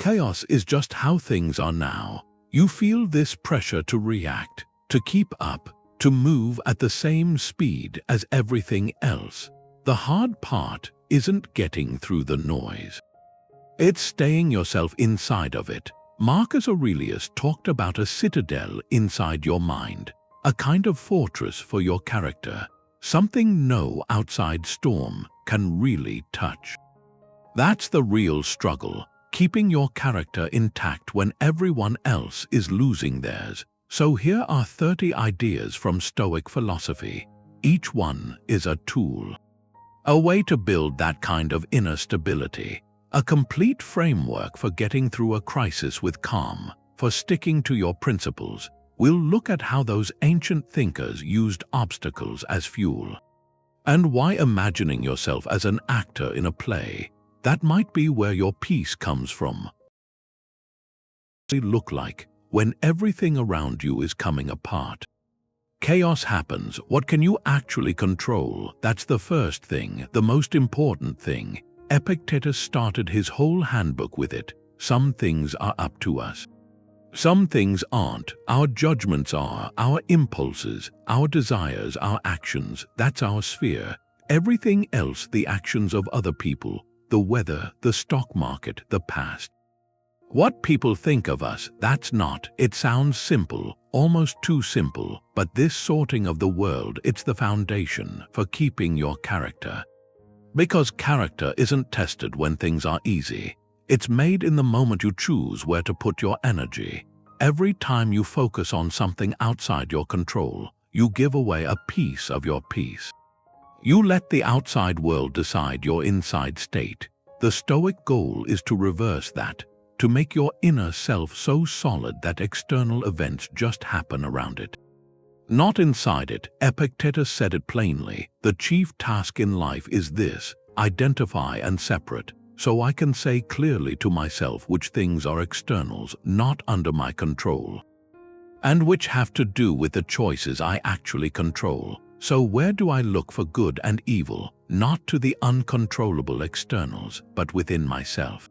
chaos is just how things are now. You feel this pressure to react, to keep up, to move at the same speed as everything else. The hard part isn't getting through the noise. It's staying yourself inside of it. Marcus Aurelius talked about a citadel inside your mind, a kind of fortress for your character, something no outside storm can really touch. That's the real struggle, keeping your character intact when everyone else is losing theirs. So here are 30 ideas from Stoic philosophy. Each one is a tool, a way to build that kind of inner stability, a complete framework for getting through a crisis with calm, for sticking to your principles. We'll look at how those ancient thinkers used obstacles as fuel, and why imagining yourself as an actor in a play, that might be where your peace comes from. Look like when everything around you is coming apart. Chaos happens. What can you actually control? That's the first thing, the most important thing. Epictetus started his whole handbook with it. Some things are up to us. Some things aren't. Our judgments are, our impulses, our desires, our actions. That's our sphere. Everything else, the actions of other people, the weather, the stock market, the past. What people think of us, that's not. It sounds simple, almost too simple, but this sorting of the world, it's the foundation for keeping your character. Because character isn't tested when things are easy. It's made in the moment you choose where to put your energy. Every time you focus on something outside your control, you give away a piece of your peace. You let the outside world decide your inside state. The Stoic goal is to reverse that, to make your inner self so solid that external events just happen around it, not inside it. Epictetus said it plainly. The chief task in life is this: identify and separate, so I can say clearly to myself which things are externals, not under my control, and which have to do with the choices I actually control. So where do I look for good and evil? Not to the uncontrollable externals, but within myself,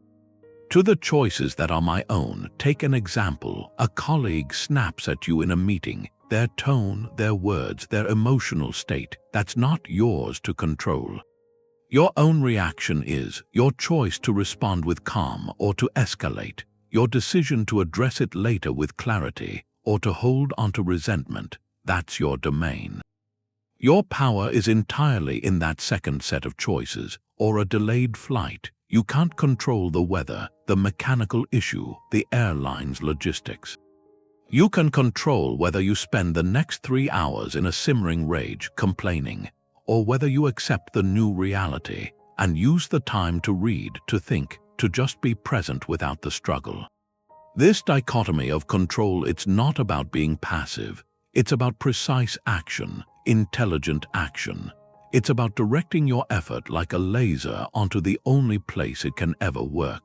to the choices that are my own. Take an example. A colleague snaps at you in a meeting. Their tone, their words, their emotional state, that's not yours to control. Your own reaction is your choice to respond with calm or to escalate, your decision to address it later with clarity or to hold onto resentment. That's your domain. Your power is entirely in that second set of choices, or a delayed flight. You can't control the weather, the mechanical issue, the airline's logistics. You can control whether you spend the next 3 hours in a simmering rage complaining, or whether you accept the new reality and use the time to read, to think, to just be present without the struggle. This dichotomy of control, it's not about being passive. It's about precise action, intelligent action. It's about directing your effort like a laser onto the only place it can ever work: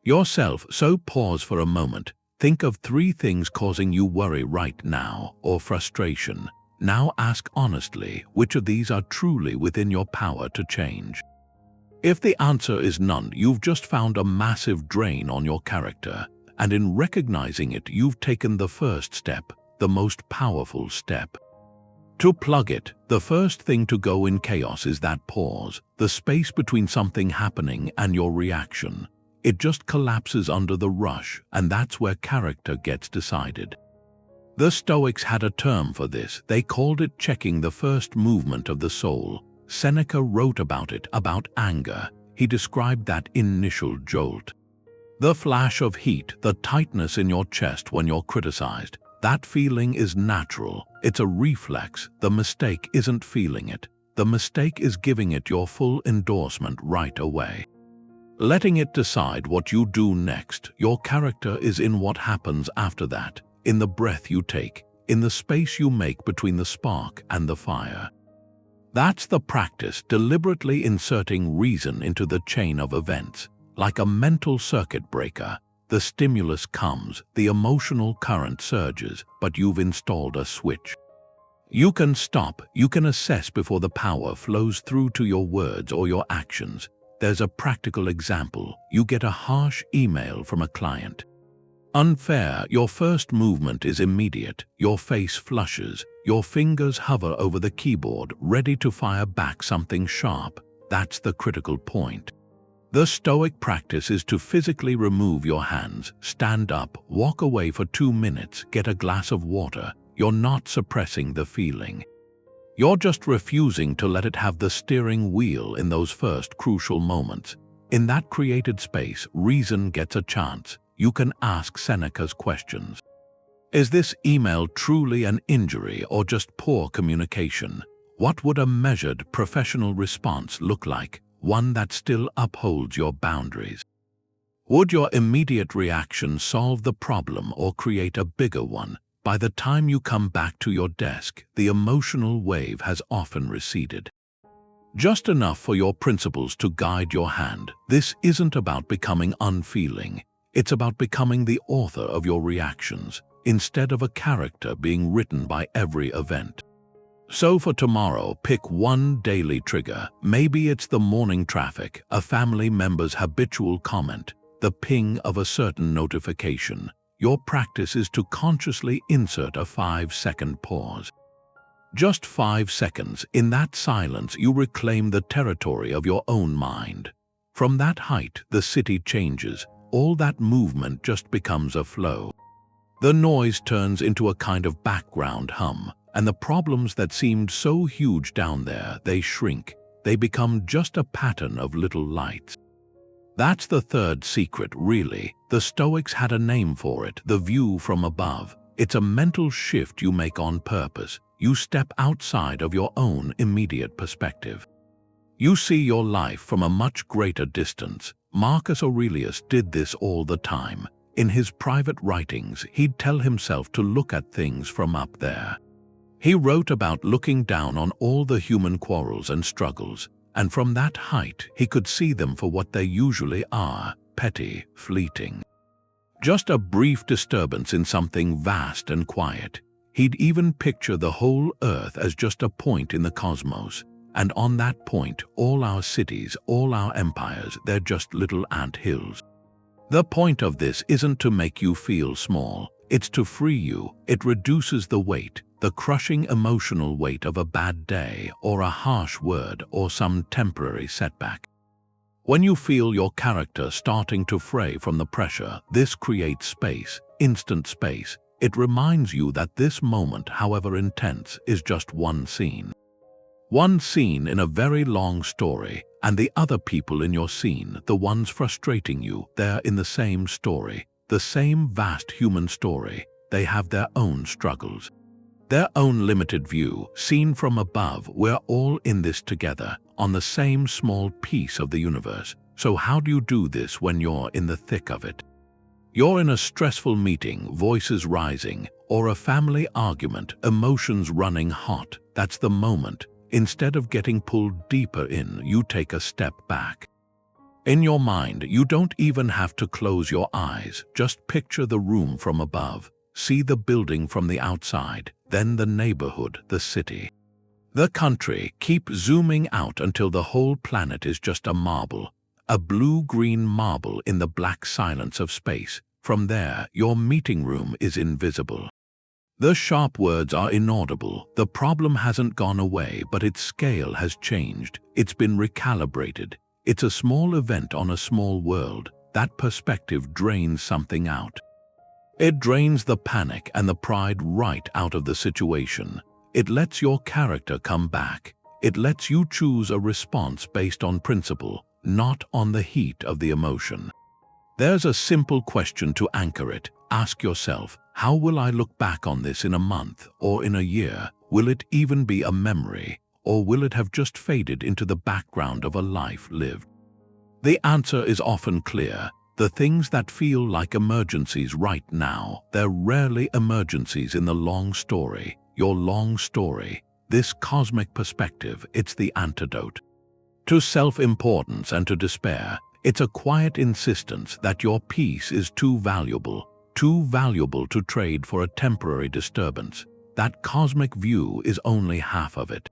yourself. So pause for a moment. Think of 3 things causing you worry right now, or frustration. Now ask honestly, which of these are truly within your power to change? If the answer is none, you've just found a massive drain on your character, and in recognizing it, you've taken the first step, the most powerful step. To plug it, the first thing to go in chaos is that pause, the space between something happening and your reaction. It just collapses under the rush, and that's where character gets decided. The Stoics had a term for this. They called it checking the first movement of the soul. Seneca wrote about it, about anger. He described that initial jolt. The flash of heat, the tightness in your chest when you're criticized. That feeling is natural. It's a reflex. The mistake isn't feeling it. The mistake is giving it your full endorsement right away, letting it decide what you do next. Your character is in what happens after that, in the breath you take, in the space you make between the spark and the fire. That's the practice, deliberately inserting reason into the chain of events. Like a mental circuit breaker, the stimulus comes, the emotional current surges, but you've installed a switch. You can stop, you can assess before the power flows through to your words or your actions. There's a practical example. You get a harsh email from a client. Unfair, your first movement is immediate. Your face flushes. Your fingers hover over the keyboard, ready to fire back something sharp. That's the critical point. The Stoic practice is to physically remove your hands, stand up, walk away for 2 minutes, get a glass of water. You're not suppressing the feeling. You're just refusing to let it have the steering wheel in those first crucial moments. In that created space, reason gets a chance. You can ask Seneca's questions. Is this email truly an injury or just poor communication? What would a measured, professional response look like? One that still upholds your boundaries. Would your immediate reaction solve the problem or create a bigger one? By the time you come back to your desk, the emotional wave has often receded. Just enough for your principles to guide your hand. This isn't about becoming unfeeling. It's about becoming the author of your reactions, instead of a character being written by every event. So for tomorrow, pick one daily trigger. Maybe it's the morning traffic, a family member's habitual comment, the ping of a certain notification. Your practice is to consciously insert a 5-second pause. Just 5 seconds. In that silence, you reclaim the territory of your own mind. From that height, the city changes. All that movement just becomes a flow. The noise turns into a kind of background hum. And the problems that seemed so huge down there, they shrink. They become just a pattern of little lights. That's the third secret, really. The Stoics had a name for it, the view from above. It's a mental shift you make on purpose. You step outside of your own immediate perspective. You see your life from a much greater distance. Marcus Aurelius did this all the time. In his private writings, he'd tell himself to look at things from up there. He wrote about looking down on all the human quarrels and struggles, and from that height he could see them for what they usually are, petty, fleeting. Just a brief disturbance in something vast and quiet. He'd even picture the whole earth as just a point in the cosmos, and on that point, all our cities, all our empires, they're just little ant hills. The point of this isn't to make you feel small, it's to free you. It reduces the weight, the crushing emotional weight of a bad day or a harsh word or some temporary setback. When you feel your character starting to fray from the pressure, this creates space, instant space. It reminds you that this moment, however intense, is just one scene. One scene in a very long story, and the other people in your scene, the ones frustrating you, they're in the same story, the same vast human story. They have their own struggles. Their own limited view, seen from above. We're all in this together, on the same small piece of the universe. So how do you do this when you're in the thick of it? You're in a stressful meeting, voices rising, or a family argument, emotions running hot. That's the moment. Instead of getting pulled deeper in, you take a step back. In your mind, you don't even have to close your eyes. Just picture the room from above. See the building from the outside, then the neighborhood, the city, the country. Keep zooming out until the whole planet is just a marble, a blue-green marble in the black silence of space. From there, your meeting room is invisible. The sharp words are inaudible. The problem hasn't gone away, but its scale has changed. It's been recalibrated. It's a small event on a small world. That perspective drains something out. It drains the panic and the pride right out of the situation. It lets your character come back. It lets you choose a response based on principle, not on the heat of the emotion. There's a simple question to anchor it. Ask yourself, how will I look back on this in a month or in a year? Will it even be a memory, or will it have just faded into the background of a life lived? The answer is often clear. The things that feel like emergencies right now, they're rarely emergencies in the long story. Your long story, this cosmic perspective, it's the antidote to self-importance and to despair. It's a quiet insistence that your peace is too valuable to trade for a temporary disturbance. That cosmic view is only half of it.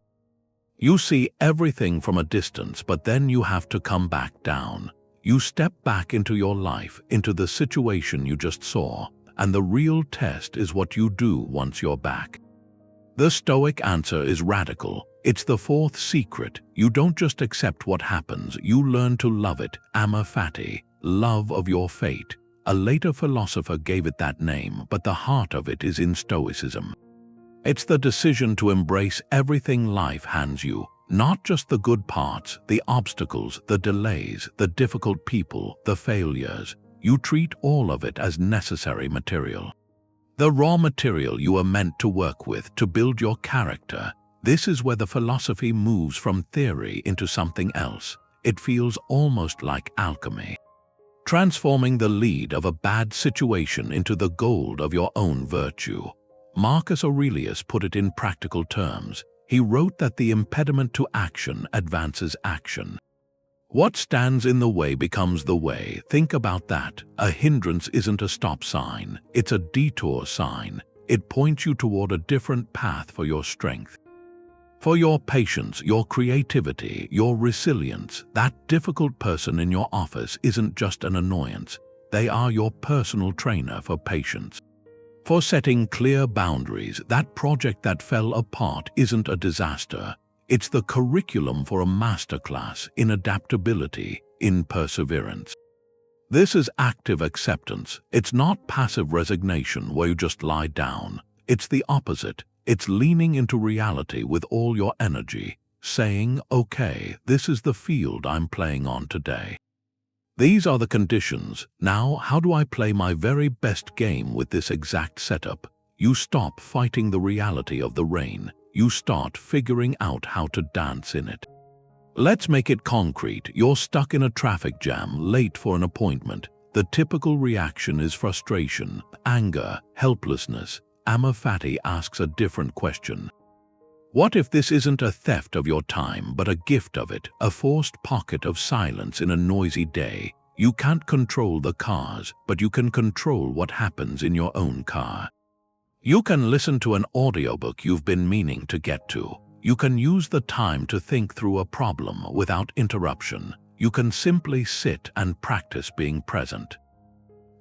You see everything from a distance, but then you have to come back down. You step back into your life, into the situation you just saw, and the real test is what you do once you're back. The Stoic answer is radical. It's the fourth secret. You don't just accept what happens, you learn to love it. Amor Fati, love of your fate. A later philosopher gave it that name, but the heart of it is in Stoicism. It's the decision to embrace everything life hands you, not just the good parts, the obstacles, the delays, the difficult people, the failures. You treat all of it as necessary material. The raw material you are meant to work with to build your character. This is where the philosophy moves from theory into something else. It feels almost like alchemy. Transforming the lead of a bad situation into the gold of your own virtue. Marcus Aurelius put it in practical terms. He wrote that the impediment to action advances action. What stands in the way becomes the way. Think about that. A hindrance isn't a stop sign, it's a detour sign. It points you toward a different path for your strength. For your patience, your creativity, your resilience. That difficult person in your office isn't just an annoyance. They are your personal trainer for patience. For setting clear boundaries, that project that fell apart isn't a disaster. It's the curriculum for a masterclass in adaptability, in perseverance. This is active acceptance. It's not passive resignation where you just lie down. It's the opposite. It's leaning into reality with all your energy, saying, okay, this is the field I'm playing on today. These are the conditions. Now, how do I play my very best game with this exact setup? You stop fighting the reality of the rain. You start figuring out how to dance in it. Let's make it concrete. You're stuck in a traffic jam, late for an appointment. The typical reaction is frustration, anger, helplessness. Amor Fati asks a different question. What if this isn't a theft of your time, but a gift of it, a forced pocket of silence in a noisy day? You can't control the cars, but you can control what happens in your own car. You can listen to an audiobook you've been meaning to get to. You can use the time to think through a problem without interruption. You can simply sit and practice being present.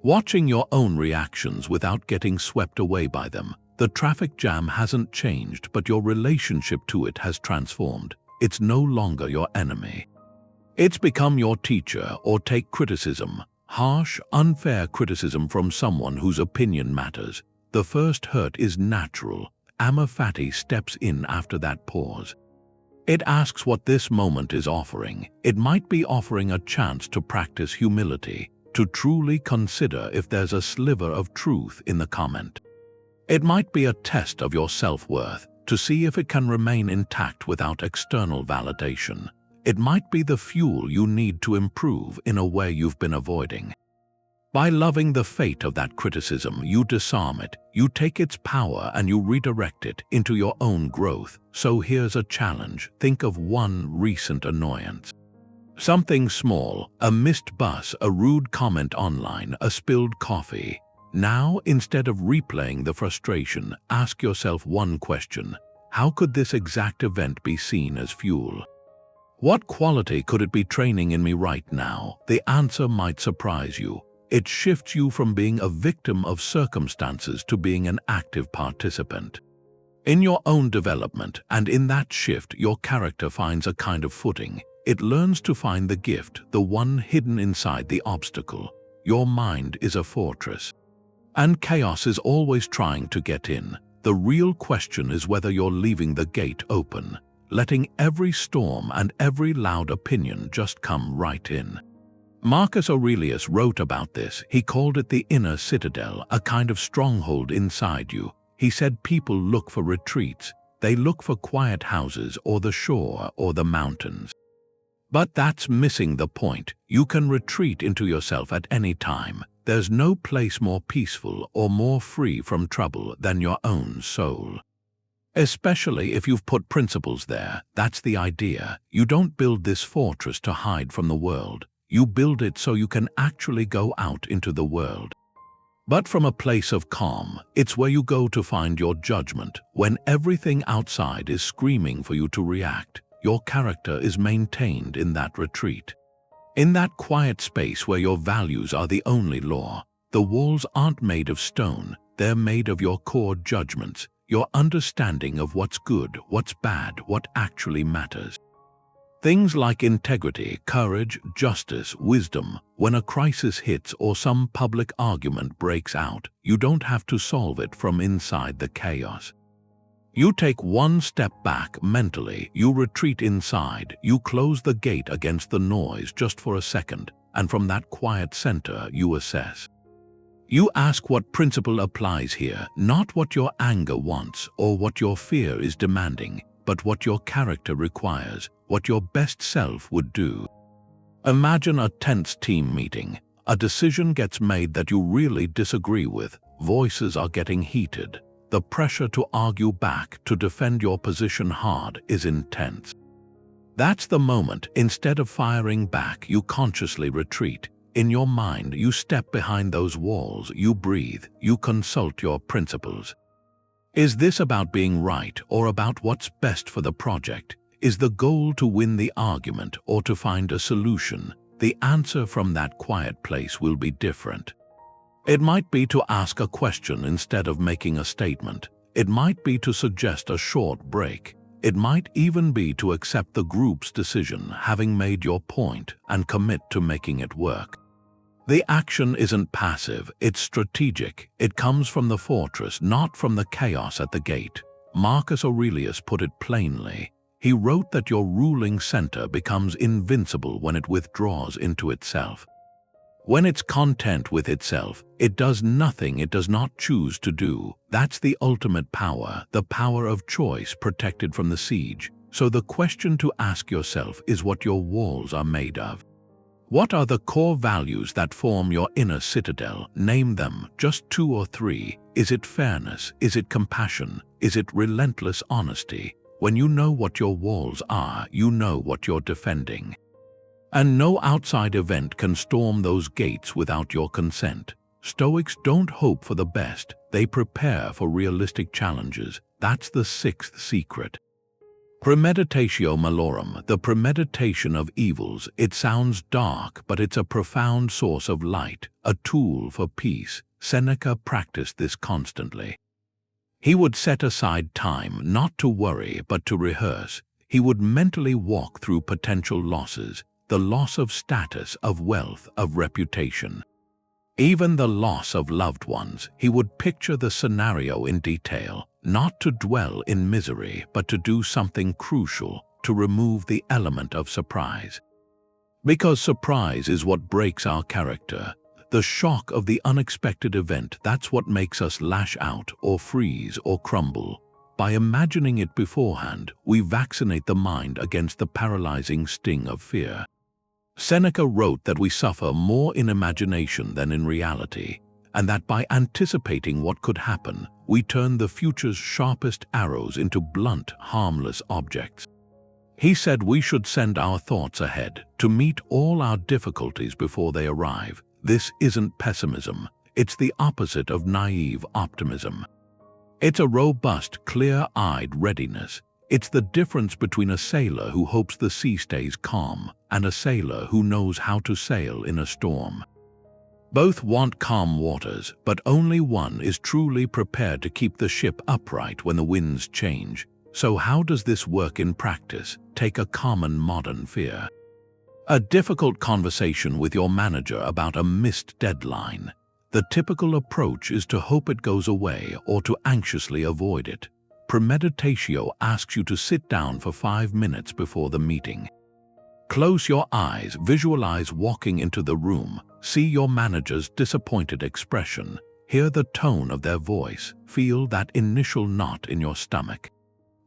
Watching your own reactions without getting swept away by them. The traffic jam hasn't changed, but your relationship to it has transformed. It's no longer your enemy. It's become your teacher. Or take criticism. Harsh, unfair criticism from someone whose opinion matters. The first hurt is natural. Amor Fati steps in after that pause. It asks what this moment is offering. It might be offering a chance to practice humility, to truly consider if there's a sliver of truth in the comment. It might be a test of your self-worth, to see if it can remain intact without external validation. It might be the fuel you need to improve in a way you've been avoiding. By loving the fate of that criticism, you disarm it, you take its power and you redirect it into your own growth. So here's a challenge. Think of one recent annoyance. Something small, a missed bus, a rude comment online, a spilled coffee. Now, instead of replaying the frustration, ask yourself one question. How could this exact event be seen as fuel? What quality could it be training in me right now? The answer might surprise you. It shifts you from being a victim of circumstances to being an active participant in your own development, and in that shift, your character finds a kind of footing. It learns to find the gift, the one hidden inside the obstacle. Your mind is a fortress, and chaos is always trying to get in. The real question is whether you're leaving the gate open, letting every storm and every loud opinion just come right in. Marcus Aurelius wrote about this. He called it the inner citadel, a kind of stronghold inside you. He said people look for retreats. They look for quiet houses or the shore or the mountains. But that's missing the point. You can retreat into yourself at any time. There's no place more peaceful or more free from trouble than your own soul. Especially if you've put principles there. That's the idea. You don't build this fortress to hide from the world. You build it so you can actually go out into the world. But from a place of calm, it's where you go to find your judgment. When everything outside is screaming for you to react, your character is maintained in that retreat. In that quiet space where your values are the only law, the walls aren't made of stone, they're made of your core judgments, your understanding of what's good, what's bad, what actually matters. Things like integrity, courage, justice, wisdom. When a crisis hits or some public argument breaks out, you don't have to solve it from inside the chaos. You take one step back mentally, you retreat inside, you close the gate against the noise just for a second, and from that quiet center you assess. You ask what principle applies here, not what your anger wants or what your fear is demanding, but what your character requires, what your best self would do. Imagine a tense team meeting. A decision gets made that you really disagree with. Voices are getting heated. The pressure to argue back, to defend your position hard, is intense. That's the moment, instead of firing back, you consciously retreat. In your mind, you step behind those walls, you breathe, you consult your principles. Is this about being right or about what's best for the project? Is the goal to win the argument or to find a solution? The answer from that quiet place will be different. It might be to ask a question instead of making a statement. It might be to suggest a short break. It might even be to accept the group's decision, having made your point, and commit to making it work. The action isn't passive, it's strategic. It comes from the fortress, not from the chaos at the gate. Marcus Aurelius put it plainly. He wrote that your ruling center becomes invincible when it withdraws into itself. When it's content with itself, it does nothing it does not choose to do. That's the ultimate power, the power of choice protected from the siege. So the question to ask yourself is what your walls are made of. What are the core values that form your inner citadel? Name them, just 2 or 3. Is it fairness? Is it compassion? Is it relentless honesty? When you know what your walls are, you know what you're defending. And no outside event can storm those gates without your consent. Stoics don't hope for the best, they prepare for realistic challenges. That's the 6th secret. Premeditatio Malorum, the premeditation of evils. It sounds dark, but it's a profound source of light, a tool for peace. Seneca practiced this constantly. He would set aside time not to worry, but to rehearse. He would mentally walk through potential losses, the loss of status, of wealth, of reputation. Even the loss of loved ones. He would picture the scenario in detail, not to dwell in misery, but to do something crucial, to remove the element of surprise. Because surprise is what breaks our character. The shock of the unexpected event, that's what makes us lash out or freeze or crumble. By imagining it beforehand, we vaccinate the mind against the paralyzing sting of fear. Seneca wrote that we suffer more in imagination than in reality, and that by anticipating what could happen, we turn the future's sharpest arrows into blunt, harmless objects. He said we should send our thoughts ahead to meet all our difficulties before they arrive. This isn't pessimism, it's the opposite of naive optimism. It's a robust, clear-eyed readiness. It's the difference between a sailor who hopes the sea stays calm and a sailor who knows how to sail in a storm. Both want calm waters, but only one is truly prepared to keep the ship upright when the winds change. So how does this work in practice? Take a common modern fear. A difficult conversation with your manager about a missed deadline. The typical approach is to hope it goes away or to anxiously avoid it. Premeditatio asks you to sit down for 5 minutes before the meeting. Close your eyes, visualize walking into the room, see your manager's disappointed expression, hear the tone of their voice, feel that initial knot in your stomach.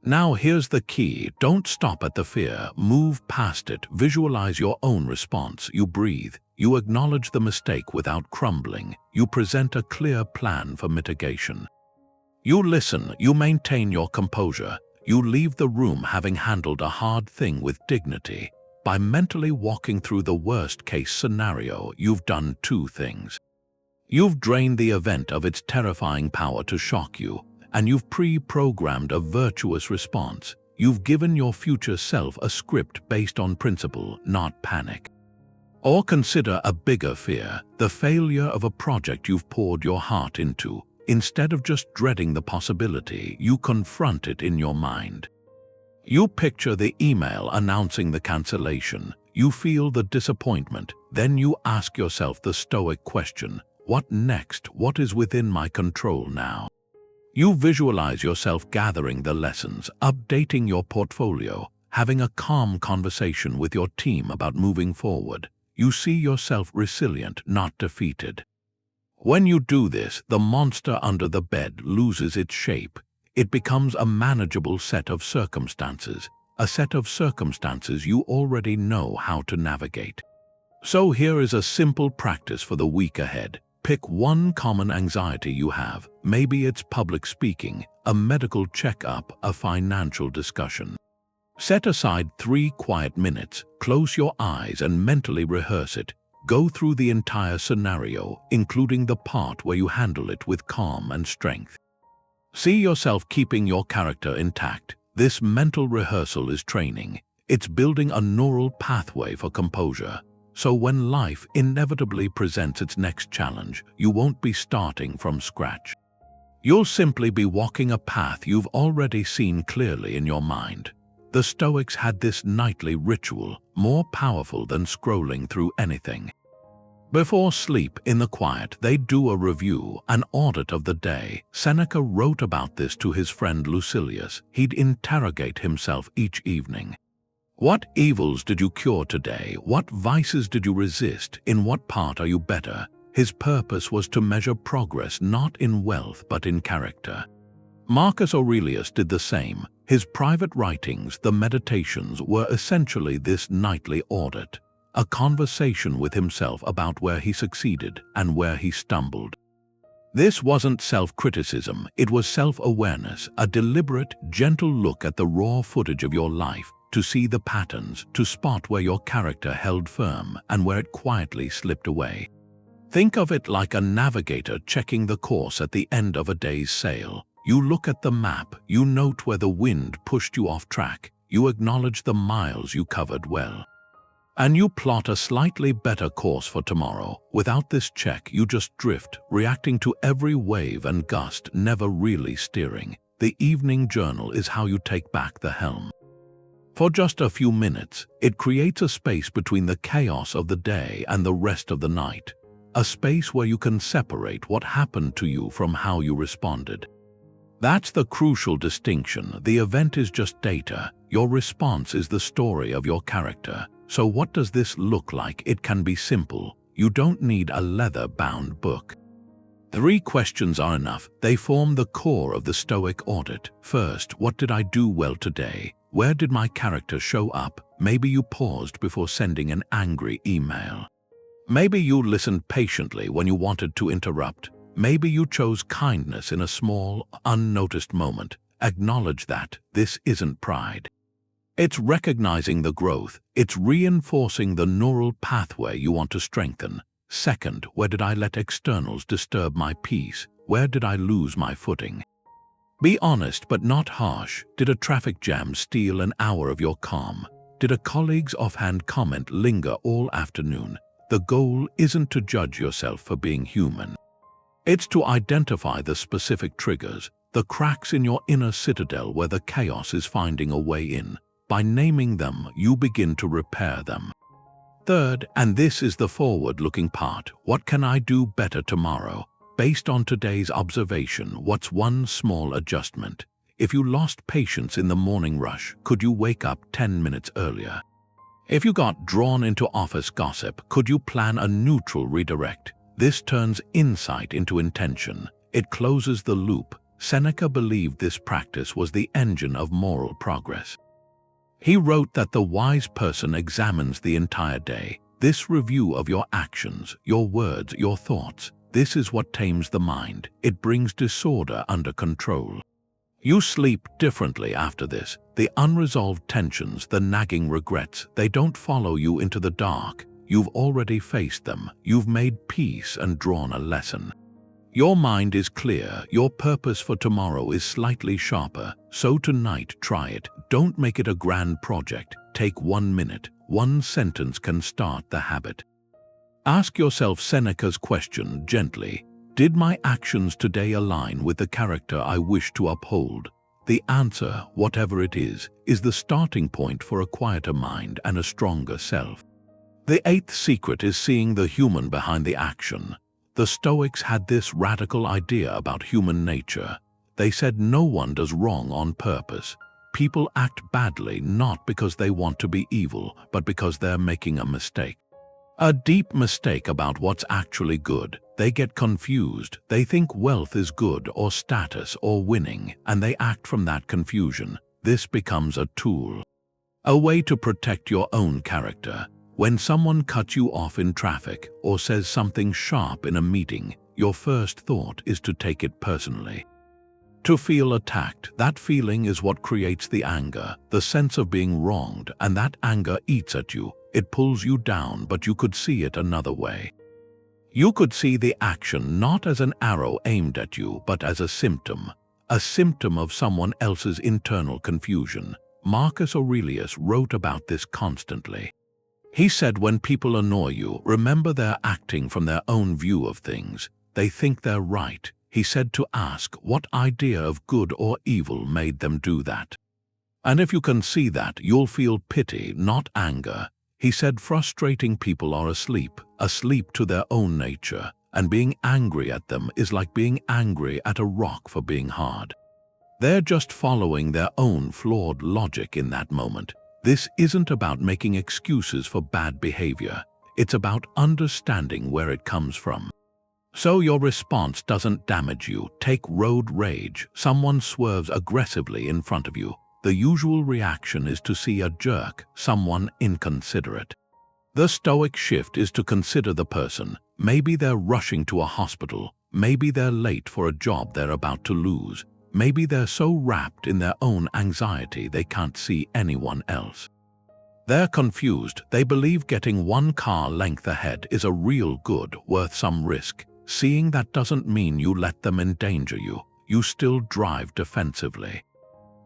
Now here's the key, don't stop at the fear, move past it, visualize your own response, you breathe, you acknowledge the mistake without crumbling, you present a clear plan for mitigation. You listen, you maintain your composure, you leave the room having handled a hard thing with dignity. By mentally walking through the worst-case scenario, you've done 2 things. You've drained the event of its terrifying power to shock you, and you've pre-programmed a virtuous response. You've given your future self a script based on principle, not panic. Or consider a bigger fear, the failure of a project you've poured your heart into. Instead of just dreading the possibility, you confront it in your mind. You picture the email announcing the cancellation. You feel the disappointment. Then you ask yourself the Stoic question, what next? What is within my control now? You visualize yourself gathering the lessons, updating your portfolio, having a calm conversation with your team about moving forward. You see yourself resilient, not defeated. When you do this, the monster under the bed loses its shape. It becomes a manageable set of circumstances, a set of circumstances you already know how to navigate. So here is a simple practice for the week ahead. Pick one common anxiety you have. Maybe it's public speaking, a medical checkup, a financial discussion. Set aside 3 quiet minutes, close your eyes and mentally rehearse it. Go through the entire scenario, including the part where you handle it with calm and strength. See yourself keeping your character intact. This mental rehearsal is training. It's building a neural pathway for composure. So when life inevitably presents its next challenge, you won't be starting from scratch. You'll simply be walking a path you've already seen clearly in your mind. The Stoics had this nightly ritual, more powerful than scrolling through anything. Before sleep, in the quiet, they'd do a review, an audit of the day. Seneca wrote about this to his friend Lucilius. He'd interrogate himself each evening. What evils did you cure today? What vices did you resist? In what part are you better? His purpose was to measure progress not in wealth but in character. Marcus Aurelius did the same. His private writings, the Meditations, were essentially this nightly audit, a conversation with himself about where he succeeded and where he stumbled. This wasn't self-criticism, it was self-awareness, a deliberate, gentle look at the raw footage of your life, to see the patterns, to spot where your character held firm and where it quietly slipped away. Think of it like a navigator checking the course at the end of a day's sail. You look at the map, you note where the wind pushed you off track, you acknowledge the miles you covered well. And you plot a slightly better course for tomorrow. Without this check, you just drift, reacting to every wave and gust, never really steering. The evening journal is how you take back the helm. For just a few minutes, it creates a space between the chaos of the day and the rest of the night. A space where you can separate what happened to you from how you responded. That's the crucial distinction. The event is just data. Your response is the story of your character. So what does this look like? It can be simple. You don't need a leather-bound book. 3 questions are enough. They form the core of the Stoic audit. First, what did I do well today? Where did my character show up? Maybe you paused before sending an angry email. Maybe you listened patiently when you wanted to interrupt. Maybe you chose kindness in a small, unnoticed moment. Acknowledge that. This isn't pride. It's recognizing the growth. It's reinforcing the neural pathway you want to strengthen. Second, where did I let externals disturb my peace? Where did I lose my footing? Be honest but not harsh. Did a traffic jam steal an hour of your calm? Did a colleague's offhand comment linger all afternoon? The goal isn't to judge yourself for being human. It's to identify the specific triggers, the cracks in your inner citadel where the chaos is finding a way in. By naming them, you begin to repair them. Third, and this is the forward-looking part, what can I do better tomorrow? Based on today's observation, what's one small adjustment? If you lost patience in the morning rush, could you wake up 10 minutes earlier? If you got drawn into office gossip, could you plan a neutral redirect? This turns insight into intention. It closes the loop. Seneca believed this practice was the engine of moral progress. He wrote that the wise person examines the entire day. This review of your actions, your words, your thoughts, this is what tames the mind. It brings disorder under control. You sleep differently after this. The unresolved tensions, the nagging regrets, they don't follow you into the dark. You've already faced them. You've made peace and drawn a lesson. Your mind is clear, your purpose for tomorrow is slightly sharper, so tonight try it. Don't make it a grand project. Take 1 minute. One sentence can start the habit. Ask yourself Seneca's question gently. Did my actions today align with the character I wish to uphold? The answer, whatever it is the starting point for a quieter mind and a stronger self. The 8th secret is seeing the human behind the action. The Stoics had this radical idea about human nature. They said no one does wrong on purpose. People act badly not because they want to be evil, but because they're making a mistake. A deep mistake about what's actually good. They get confused. They think wealth is good or status or winning, and they act from that confusion. This becomes a tool. A way to protect your own character. When someone cuts you off in traffic or says something sharp in a meeting, your first thought is to take it personally. To feel attacked, that feeling is what creates the anger, the sense of being wronged, and that anger eats at you. It pulls you down, but you could see it another way. You could see the action not as an arrow aimed at you, but as a symptom of someone else's internal confusion. Marcus Aurelius wrote about this constantly. He said when people annoy you, remember they're acting from their own view of things. They think they're right. He said to ask what idea of good or evil made them do that. And if you can see that, you'll feel pity, not anger. He said frustrating people are asleep to their own nature, and being angry at them is like being angry at a rock for being hard. They're just following their own flawed logic in that moment. This isn't about making excuses for bad behavior. It's about understanding where it comes from. So your response doesn't damage you. Take road rage. Someone swerves aggressively in front of you. The usual reaction is to see a jerk, someone inconsiderate. The Stoic shift is to consider the person. Maybe they're rushing to a hospital. Maybe they're late for a job they're about to lose. Maybe they're so wrapped in their own anxiety they can't see anyone else. They're confused. They believe getting 1 car length ahead is a real good, worth some risk. Seeing that doesn't mean you let them endanger you. You still drive defensively.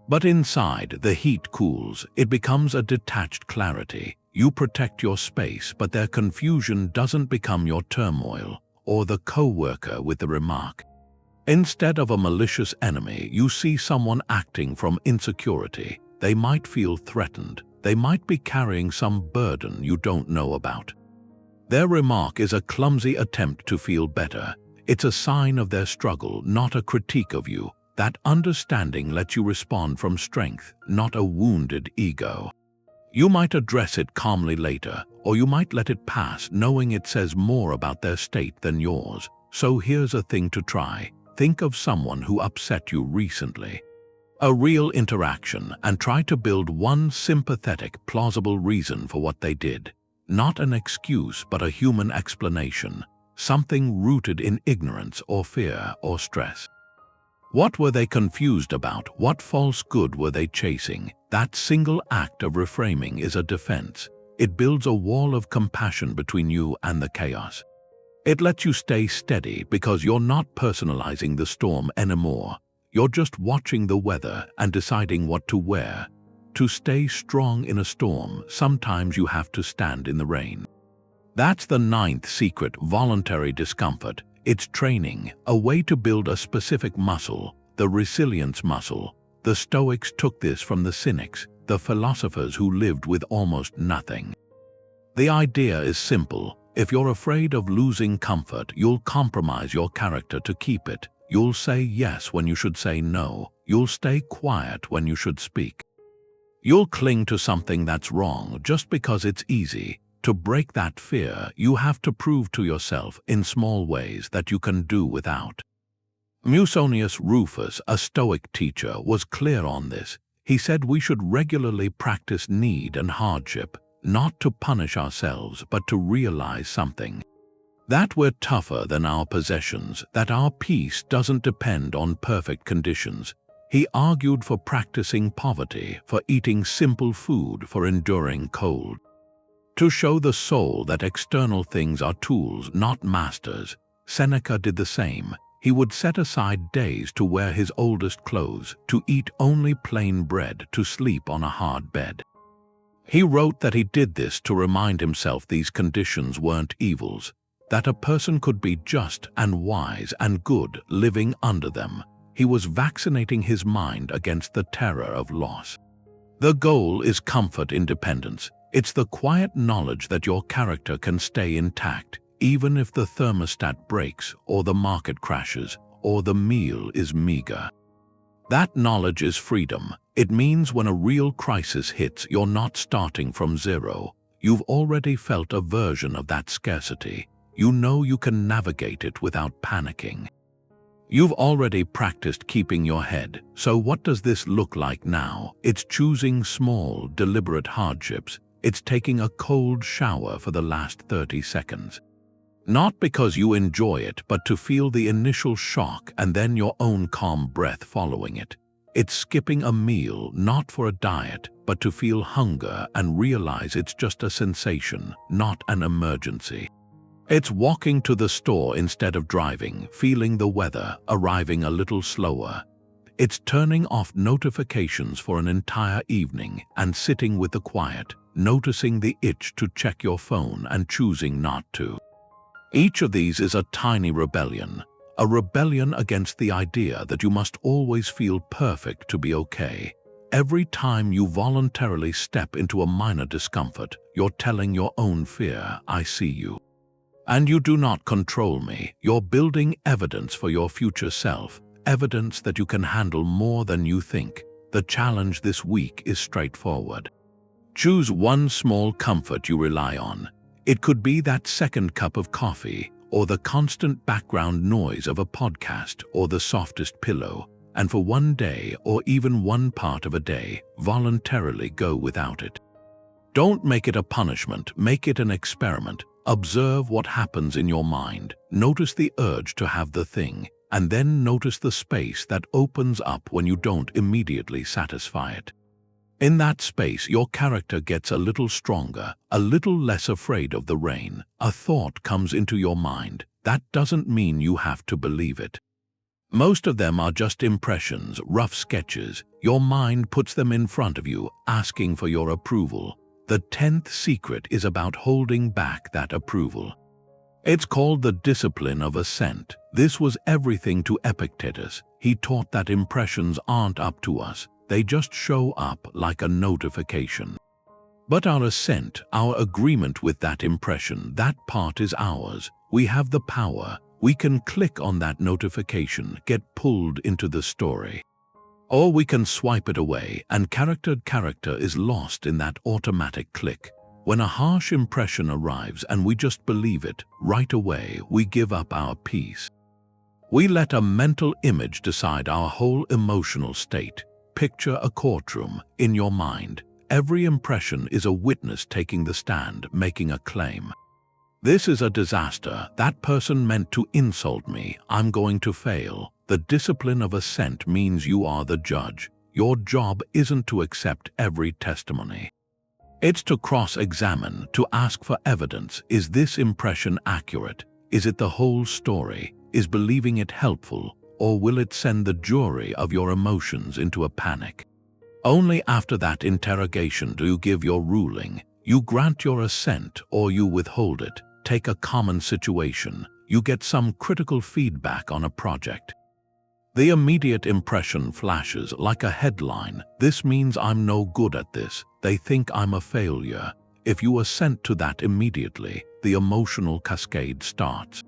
But inside, the heat cools. It becomes a detached clarity. You protect your space, but their confusion doesn't become your turmoil, or the co-worker with the remark. Instead of a malicious enemy, you see someone acting from insecurity. They might feel threatened. They might be carrying some burden you don't know about. Their remark is a clumsy attempt to feel better. It's a sign of their struggle, not a critique of you. That understanding lets you respond from strength, not a wounded ego. You might address it calmly later, or you might let it pass knowing it says more about their state than yours. So here's a thing to try. Think of someone who upset you recently. A real interaction, and try to build one sympathetic, plausible reason for what they did. Not an excuse, but a human explanation. Something rooted in ignorance or fear or stress. What were they confused about? What false good were they chasing? That single act of reframing is a defense. It builds a wall of compassion between you and the chaos. It lets you stay steady because you're not personalizing the storm anymore. You're just watching the weather and deciding what to wear. To stay strong in a storm, sometimes you have to stand in the rain. That's the 9th secret, voluntary discomfort. It's training, a way to build a specific muscle, the resilience muscle. The Stoics took this from the Cynics, the philosophers who lived with almost nothing. The idea is simple. If you're afraid of losing comfort, you'll compromise your character to keep it. You'll say yes when you should say no. You'll stay quiet when you should speak. You'll cling to something that's wrong just because it's easy. To break that fear, you have to prove to yourself in small ways that you can do without. Musonius Rufus, a Stoic teacher, was clear on this. He said we should regularly practice need and hardship, not to punish ourselves, but to realize something. That we're tougher than our possessions, that our peace doesn't depend on perfect conditions. He argued for practicing poverty, for eating simple food, for enduring cold. To show the soul that external things are tools, not masters. Seneca did the same. He would set aside days to wear his oldest clothes, to eat only plain bread, to sleep on a hard bed. He wrote that he did this to remind himself these conditions weren't evils, that a person could be just and wise and good living under them. He was vaccinating his mind against the terror of loss. The goal is comfort independence. It's the quiet knowledge that your character can stay intact, even if the thermostat breaks, or the market crashes, or the meal is meager. That knowledge is freedom. It means when a real crisis hits, you're not starting from zero. You've already felt a version of that scarcity. You know you can navigate it without panicking. You've already practiced keeping your head, so what does this look like now? It's choosing small, deliberate hardships. It's taking a cold shower for the last 30 seconds. Not because you enjoy it, but to feel the initial shock and then your own calm breath following it. It's skipping a meal, not for a diet, but to feel hunger and realize it's just a sensation, not an emergency. It's walking to the store instead of driving, feeling the weather, arriving a little slower. It's turning off notifications for an entire evening and sitting with the quiet, noticing the itch to check your phone and choosing not to. Each of these is a tiny rebellion, a rebellion against the idea that you must always feel perfect to be okay. Every time you voluntarily step into a minor discomfort, you're telling your own fear, I see you. And you do not control me. You're building evidence for your future self, evidence that you can handle more than you think. The challenge this week is straightforward. Choose one small comfort you rely on. It could be that second cup of coffee, or the constant background noise of a podcast, or the softest pillow, and for one day or even one part of a day, voluntarily go without it. Don't make it a punishment, make it an experiment. Observe what happens in your mind, notice the urge to have the thing, and then notice the space that opens up when you don't immediately satisfy it. In that space, your character gets a little stronger, a little less afraid of the rain. A thought comes into your mind. That doesn't mean you have to believe it. Most of them are just impressions, rough sketches. Your mind puts them in front of you, asking for your approval. The 10th secret is about holding back that approval. It's called the Discipline of Assent. This was everything to Epictetus. He taught that impressions aren't up to us. They just show up like a notification. But our assent, our agreement with that impression, that part is ours. We have the power. We can click on that notification, get pulled into the story. Or we can swipe it away, and character is lost in that automatic click. When a harsh impression arrives and we just believe it, right away we give up our peace. We let a mental image decide our whole emotional state. Picture a courtroom in your mind. Every impression is a witness taking the stand, making a claim. This is a disaster. That person meant to insult me. I'm going to fail. The discipline of assent means you are the judge. Your job isn't to accept every testimony. It's to cross-examine, to ask for evidence. Is this impression accurate? Is it the whole story? Is believing it helpful? Or will it send the jury of your emotions into a panic? Only after that interrogation do you give your ruling. You grant your assent or you withhold it. Take a common situation. You get some critical feedback on a project. The immediate impression flashes like a headline. This means I'm no good at this. They think I'm a failure. If you assent to that immediately, the emotional cascade starts.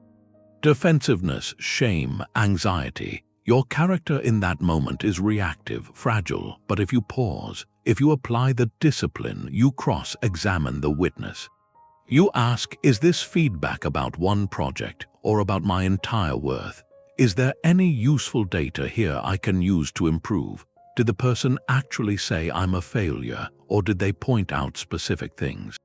Defensiveness, shame, anxiety. Your character in that moment is reactive, fragile, but if you pause, if you apply the discipline, you cross-examine the witness. You ask, is this feedback about one project or about my entire worth? Is there any useful data here I can use to improve? Did the person actually say I'm a failure, or did they point out specific things?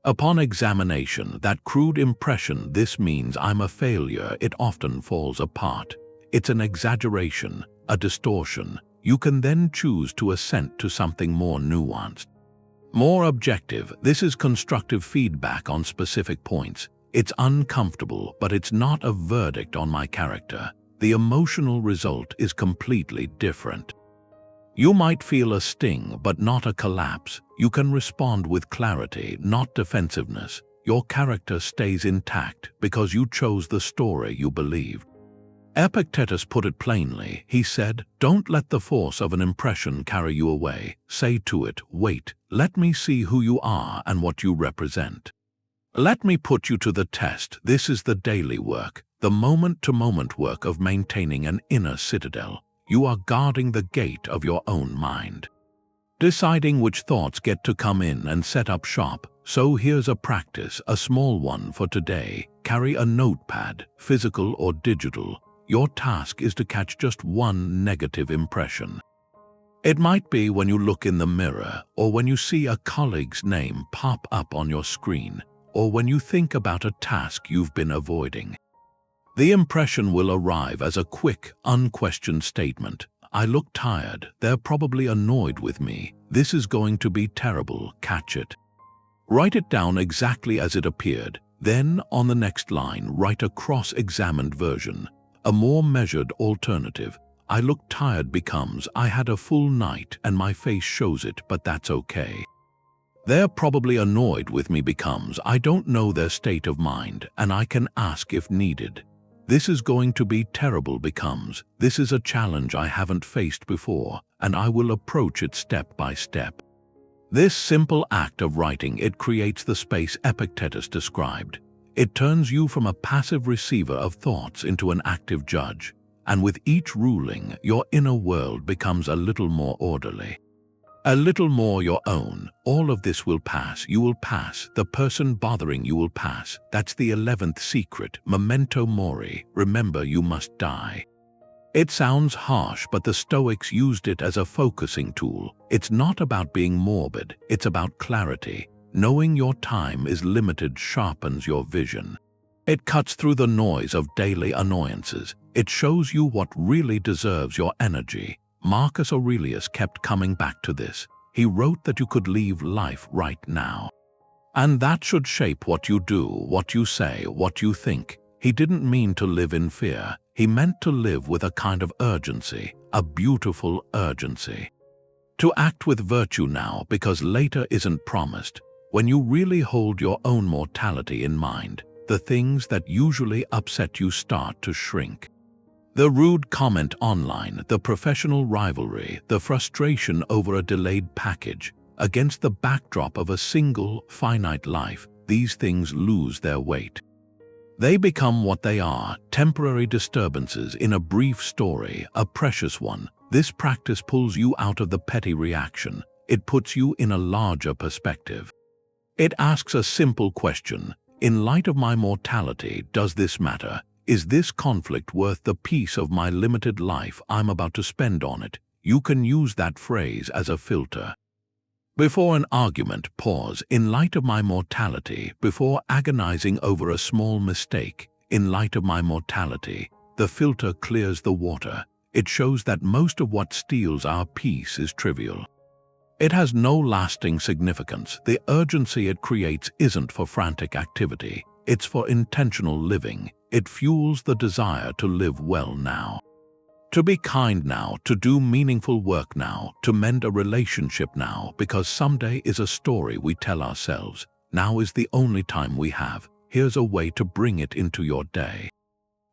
Upon examination, that crude impression, this means I'm a failure, it often falls apart. It's an exaggeration, a distortion. You can then choose to assent to something more nuanced. More objective. This is constructive feedback on specific points. It's uncomfortable, but it's not a verdict on my character. the emotional result is completely different. You might feel a sting, but not a collapse. You can respond with clarity, not defensiveness. Your character stays intact because you chose the story you believed. Epictetus put it plainly. He said, "Don't let the force of an impression carry you away. Say to it, wait, let me see who you are and what you represent. Let me put you to the test." This is the daily work, the moment-to-moment work of maintaining an inner citadel. You are guarding the gate of your own mind, deciding which thoughts get to come in and set up shop. So here's a practice, a small one for today. Carry a notepad, physical or digital. Your task is to catch just one negative impression. It might be when you look in the mirror, or when you see a colleague's name pop up on your screen, or when you think about a task you've been avoiding. The impression will arrive as a quick, unquestioned statement. "I look tired. They're probably annoyed with me. This is going to be terrible." Catch it. Write it down exactly as it appeared. Then, on the next line, write a cross-examined version. A more measured alternative. "I look tired" becomes, "I had a full night and my face shows it, but that's okay." "They're probably annoyed with me" becomes, "I don't know their state of mind and I can ask if needed." "This is going to be terrible" becomes, "This is a challenge I haven't faced before and I will approach it step by step." This simple act of writing, it creates the space Epictetus described. It turns you from a passive receiver of thoughts into an active judge, and with each ruling, your inner world becomes a little more orderly, a little more your own. All of this will pass. You will pass. The person bothering you will pass. That's the 11th secret, Memento Mori. Remember, you must die. It sounds harsh, but the Stoics used it as a focusing tool. It's not about being morbid, it's about clarity. Knowing your time is limited sharpens your vision. It cuts through the noise of daily annoyances. It shows you what really deserves your energy. Marcus Aurelius kept coming back to this. He wrote that you could leave life right now. And that should shape what you do, what you say, what you think. He didn't mean to live in fear. He meant to live with a kind of urgency, a beautiful urgency. To act with virtue now, because later isn't promised. When you really hold your own mortality in mind, the things that usually upset you start to shrink. The rude comment online, the professional rivalry, the frustration over a delayed package, against the backdrop of a single, finite life, these things lose their weight. They become what they are, temporary disturbances in a brief story, a precious one. This practice pulls you out of the petty reaction. It puts you in a larger perspective. It asks a simple question. In light of my mortality, does this matter? Is this conflict worth the peace of my limited life I'm about to spend on it? You can use that phrase as a filter. Before an argument, pause. In light of my mortality, before agonizing over a small mistake, in light of my mortality, the filter clears the water. It shows that most of what steals our peace is trivial. It has no lasting significance. The urgency it creates isn't for frantic activity. It's for intentional living. It fuels the desire to live well now, to be kind now, to do meaningful work now, to mend a relationship now, because someday is a story we tell ourselves. Now is the only time we have. Here's a way to bring it into your day.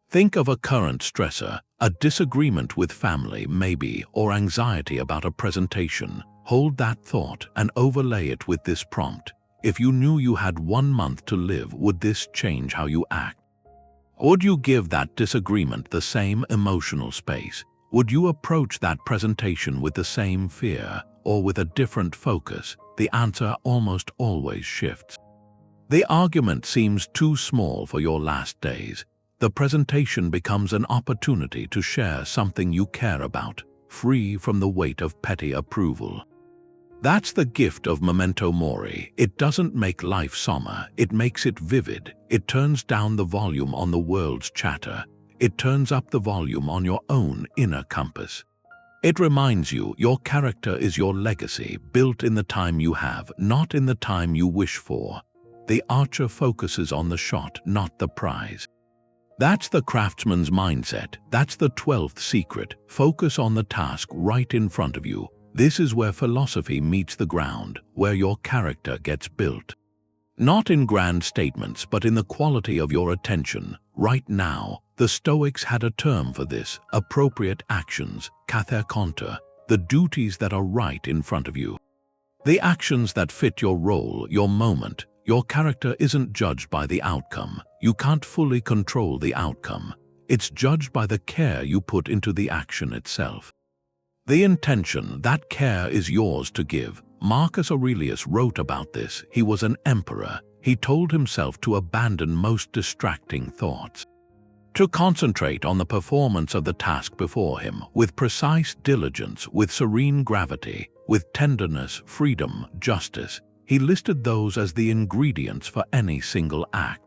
Think of a current stressor, a disagreement with family maybe, or anxiety about a presentation. Hold that thought and overlay it with this prompt. If you knew you had 1 month to live, would this change how you act? Would you give that disagreement the same emotional space? Would you approach that presentation with the same fear or with a different focus? The answer almost always shifts. The argument seems too small for your last days. The presentation becomes an opportunity to share something you care about, free from the weight of petty approval. That's the gift of Memento Mori. It doesn't make life somber, it makes it vivid. It turns down the volume on the world's chatter. It turns up the volume on your own inner compass. It reminds you your character is your legacy, built in the time you have, not in the time you wish for. The archer focuses on the shot, not the prize. That's the craftsman's mindset. That's the 12th secret. Focus on the task right in front of you. This is where philosophy meets the ground, where your character gets built. Not in grand statements, but in the quality of your attention. Right now, the Stoics had a term for this: appropriate actions, katherkonta, the duties that are right in front of you. The actions that fit your role, your moment. Your character isn't judged by the outcome. You can't fully control the outcome. It's judged by the care you put into the action itself. The intention, that care is yours to give. Marcus Aurelius wrote about this. He was an emperor. He told himself to abandon most distracting thoughts, to concentrate on the performance of the task before him, with precise diligence, with serene gravity, with tenderness, freedom, justice. He listed those as the ingredients for any single act.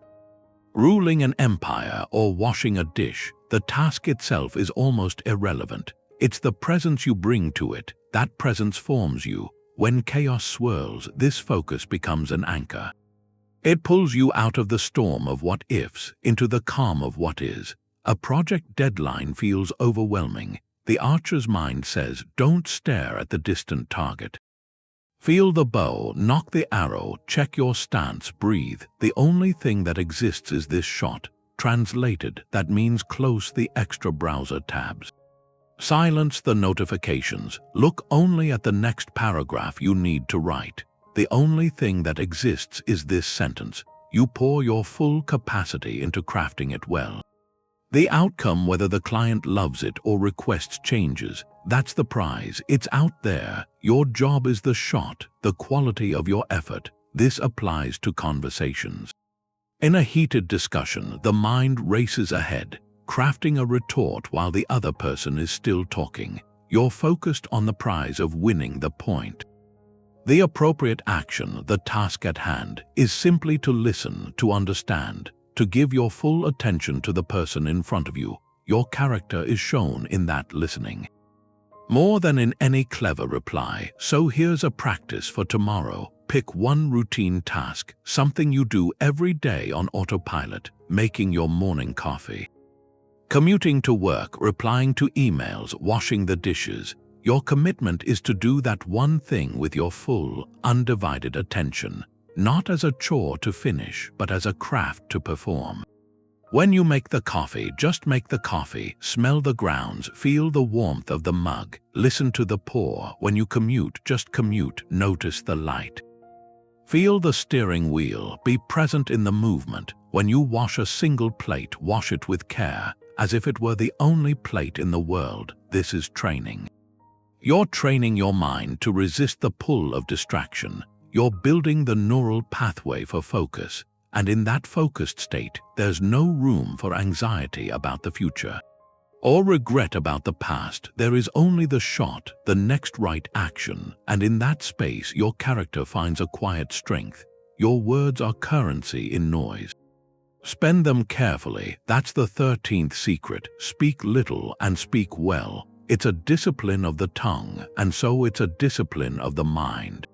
Ruling an empire or washing a dish, the task itself is almost irrelevant. It's the presence you bring to it. That presence forms you. When chaos swirls, this focus becomes an anchor. It pulls you out of the storm of what-ifs into the calm of what is. A project deadline feels overwhelming. The archer's mind says, don't stare at the distant target. Feel the bow, knock the arrow, check your stance, breathe. The only thing that exists is this shot. Translated, that means close the extra browser tabs. Silence the notifications. Look only at the next paragraph you need to write. The only thing that exists is this sentence. You pour your full capacity into crafting it well. The outcome, whether the client loves it or requests changes, that's the prize. It's out there. Your job is the shot, the quality of your effort. This applies to conversations. In a heated discussion, the mind races ahead, crafting a retort while the other person is still talking. You're focused on the prize of winning the point. The appropriate action, the task at hand, is simply to listen, to understand, to give your full attention to the person in front of you. Your character is shown in that listening, more than in any clever reply. So here's a practice for tomorrow. Pick one routine task, something you do every day on autopilot: making your morning coffee, commuting to work, replying to emails, washing the dishes. Your commitment is to do that one thing with your full, undivided attention, not as a chore to finish, but as a craft to perform. When you make the coffee, just make the coffee. Smell the grounds, feel the warmth of the mug, listen to the pour. When you commute, just commute, notice the light. Feel the steering wheel, be present in the movement. When you wash a single plate, wash it with care, as if it were the only plate in the world. This is training. You're training your mind to resist the pull of distraction. You're building the neural pathway for focus. And in that focused state, there's no room for anxiety about the future or regret about the past. There is only the shot, the next right action, and in that space your character finds a quiet strength. Your words are currency in noise. Spend them carefully. That's the 13th secret. Speak little and speak well. It's a discipline of the tongue, and so it's a discipline of the mind.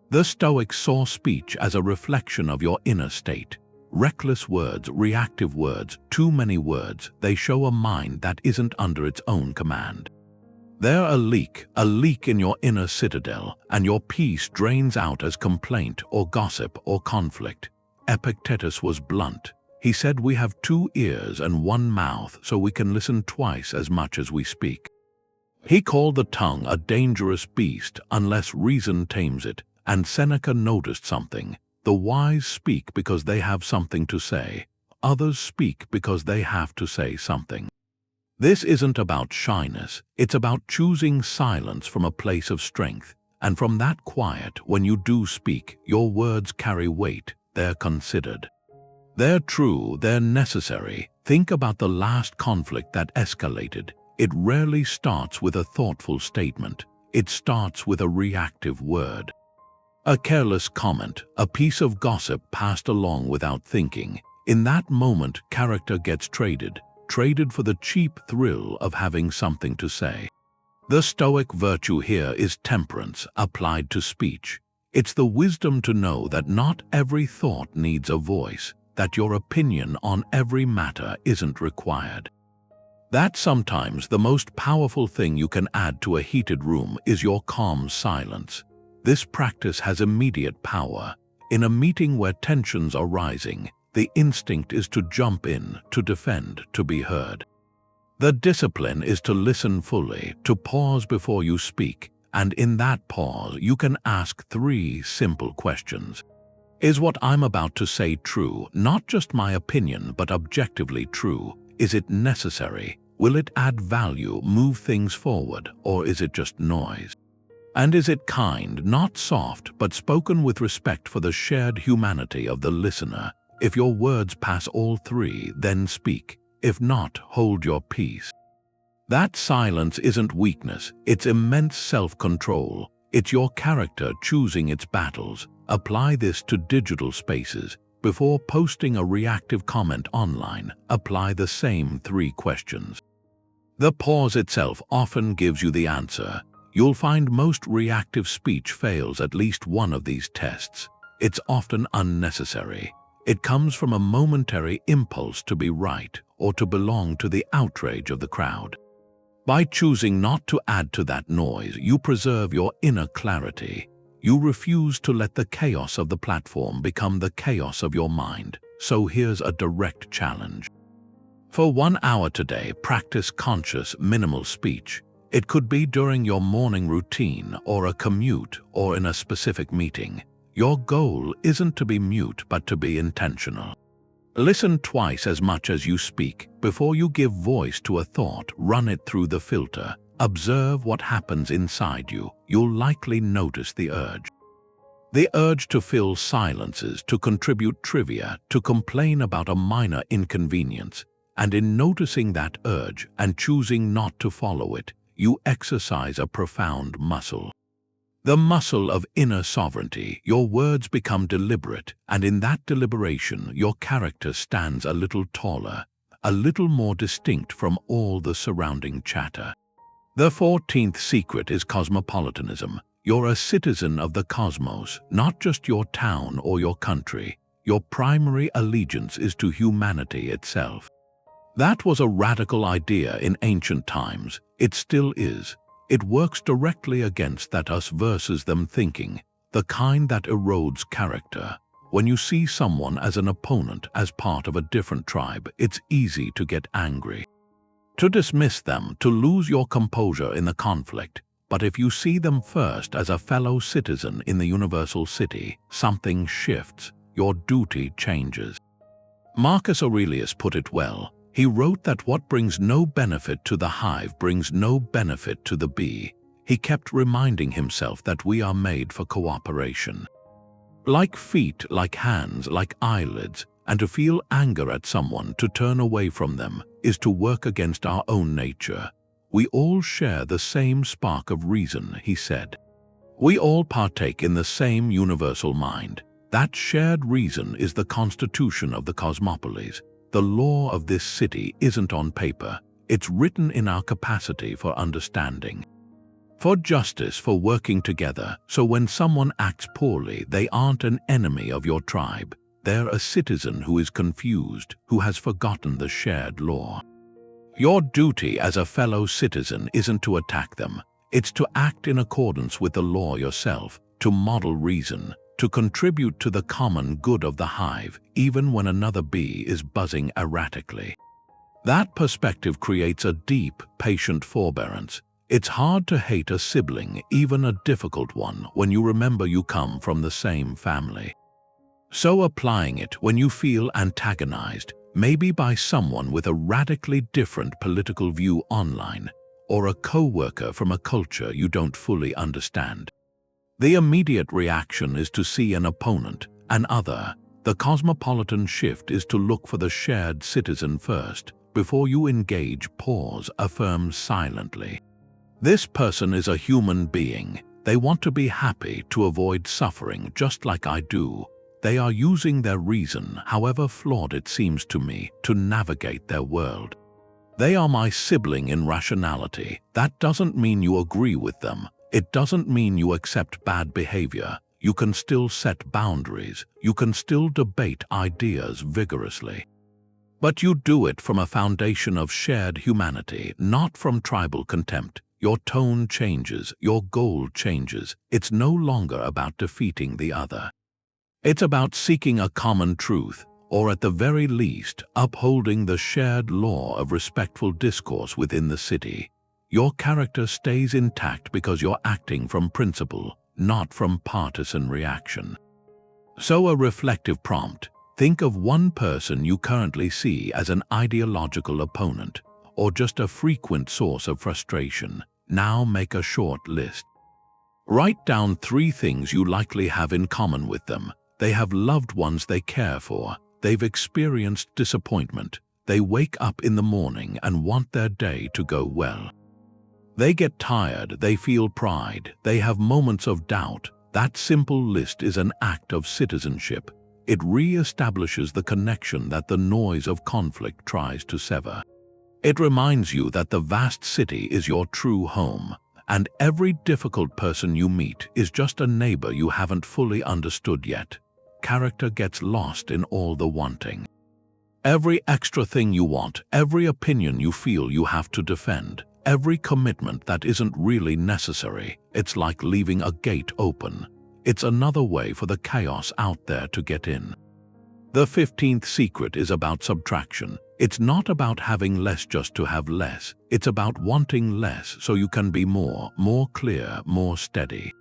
The Stoics saw speech as a reflection of your inner state. Reckless words, reactive words, too many words, they show a mind that isn't under its own command. They're a leak in your inner citadel, and your peace drains out as complaint or gossip or conflict. Epictetus was blunt. He said, we have 2 ears and 1 mouth, so we can listen twice as much as we speak. He called the tongue a dangerous beast unless reason tames it. And Seneca noticed something. The wise speak because they have something to say. Others speak because they have to say something. This isn't about shyness. It's about choosing silence from a place of strength. And from that quiet, when you do speak, your words carry weight. They're considered. They're true. They're necessary. Think about the last conflict that escalated. It rarely starts with a thoughtful statement. It starts with a reactive word. A careless comment, a piece of gossip passed along without thinking. In that moment, character gets traded for the cheap thrill of having something to say. The Stoic virtue here is temperance applied to speech. It's the wisdom to know that not every thought needs a voice. that your opinion on every matter isn't required. That sometimes the most powerful thing you can add to a heated room is your calm silence. This practice has immediate power. In a meeting where tensions are rising, the instinct is to jump in, to defend, to be heard. The discipline is to listen fully, to pause before you speak, and in that pause you can ask 3 simple questions. Is what I'm about to say true, not just my opinion, but objectively true? Is it necessary? Will it add value, move things forward, or is it just noise? And is it kind, not soft, but spoken with respect for the shared humanity of the listener? If your words pass all 3, then speak. If not, hold your peace. That silence isn't weakness, it's immense self-control. It's your character choosing its battles. Apply this to digital spaces. Before posting a reactive comment online, apply the same 3 questions. The pause itself often gives you the answer. You'll find most reactive speech fails at least one of these tests. It's often unnecessary. It comes from a momentary impulse to be right or to belong to the outrage of the crowd. By choosing not to add to that noise, you preserve your inner clarity. You refuse to let the chaos of the platform become the chaos of your mind. So here's a direct challenge. For 1 hour today, practice conscious, minimal speech. It could be during your morning routine, or a commute, or in a specific meeting. Your goal isn't to be mute, but to be intentional. Listen twice as much as you speak. Before you give voice to a thought, run it through the filter. Observe what happens inside you. You'll likely notice the urge. The urge to fill silences, to contribute trivia, to complain about a minor inconvenience. And in noticing that urge and choosing not to follow it, you exercise a profound muscle. The muscle of inner sovereignty. Your words become deliberate, and in that deliberation, your character stands a little taller, a little more distinct from all the surrounding chatter. The 14th secret is cosmopolitanism. You're a citizen of the cosmos, not just your town or your country. Your primary allegiance is to humanity itself. That was a radical idea in ancient times. It still is. It works directly against that us versus them thinking, the kind that erodes character. When you see someone as an opponent, as part of a different tribe, it's easy to get angry, to dismiss them, to lose your composure in the conflict. But if you see them first as a fellow citizen in the universal city, something shifts. Your duty changes. Marcus Aurelius put it well. He wrote that what brings no benefit to the hive brings no benefit to the bee. He kept reminding himself that we are made for cooperation. Like feet, like hands, like eyelids, and to feel anger at someone, to turn away from them, is to work against our own nature. We all share the same spark of reason, he said. We all partake in the same universal mind. That shared reason is the constitution of the cosmopolis. The law of this city isn't on paper. It's written in our capacity for understanding, for justice, for working together. So when someone acts poorly, they aren't an enemy of your tribe. They're a citizen who is confused, who has forgotten the shared law. Your duty as a fellow citizen isn't to attack them. It's to act in accordance with the law yourself, to model reason, to contribute to the common good of the hive, even when another bee is buzzing erratically. That perspective creates a deep, patient forbearance. It's hard to hate a sibling, even a difficult one, when you remember you come from the same family. So applying it when you feel antagonized, maybe by someone with a radically different political view online, or a co-worker from a culture you don't fully understand. The immediate reaction is to see an opponent, an other. The cosmopolitan shift is to look for the shared citizen first. Before you engage, pause, affirm silently. This person is a human being. They want to be happy, to avoid suffering, just like I do. They are using their reason, however flawed it seems to me, to navigate their world. They are my sibling in rationality. That doesn't mean you agree with them. It doesn't mean you accept bad behavior. You can still set boundaries. You can still debate ideas vigorously. But you do it from a foundation of shared humanity, not from tribal contempt. Your tone changes, your goal changes. It's no longer about defeating the other. It's about seeking a common truth, or at the very least, upholding the shared law of respectful discourse within the city. Your character stays intact because you're acting from principle, not from partisan reaction. So a reflective prompt: think of one person you currently see as an ideological opponent, or just a frequent source of frustration. Now make a short list. Write down 3 things you likely have in common with them. They have loved ones they care for. They've experienced disappointment. They wake up in the morning and want their day to go well. They get tired, they feel pride, they have moments of doubt. That simple list is an act of citizenship. It re-establishes the connection that the noise of conflict tries to sever. It reminds you that the vast city is your true home, and every difficult person you meet is just a neighbor you haven't fully understood yet. Character gets lost in all the wanting. Every extra thing you want, every opinion you feel you have to defend, every commitment that isn't really necessary, it's like leaving a gate open. It's another way for the chaos out there to get in. The 15th secret is about subtraction. It's not about having less just to have less. It's about wanting less so you can be more clear, more steady.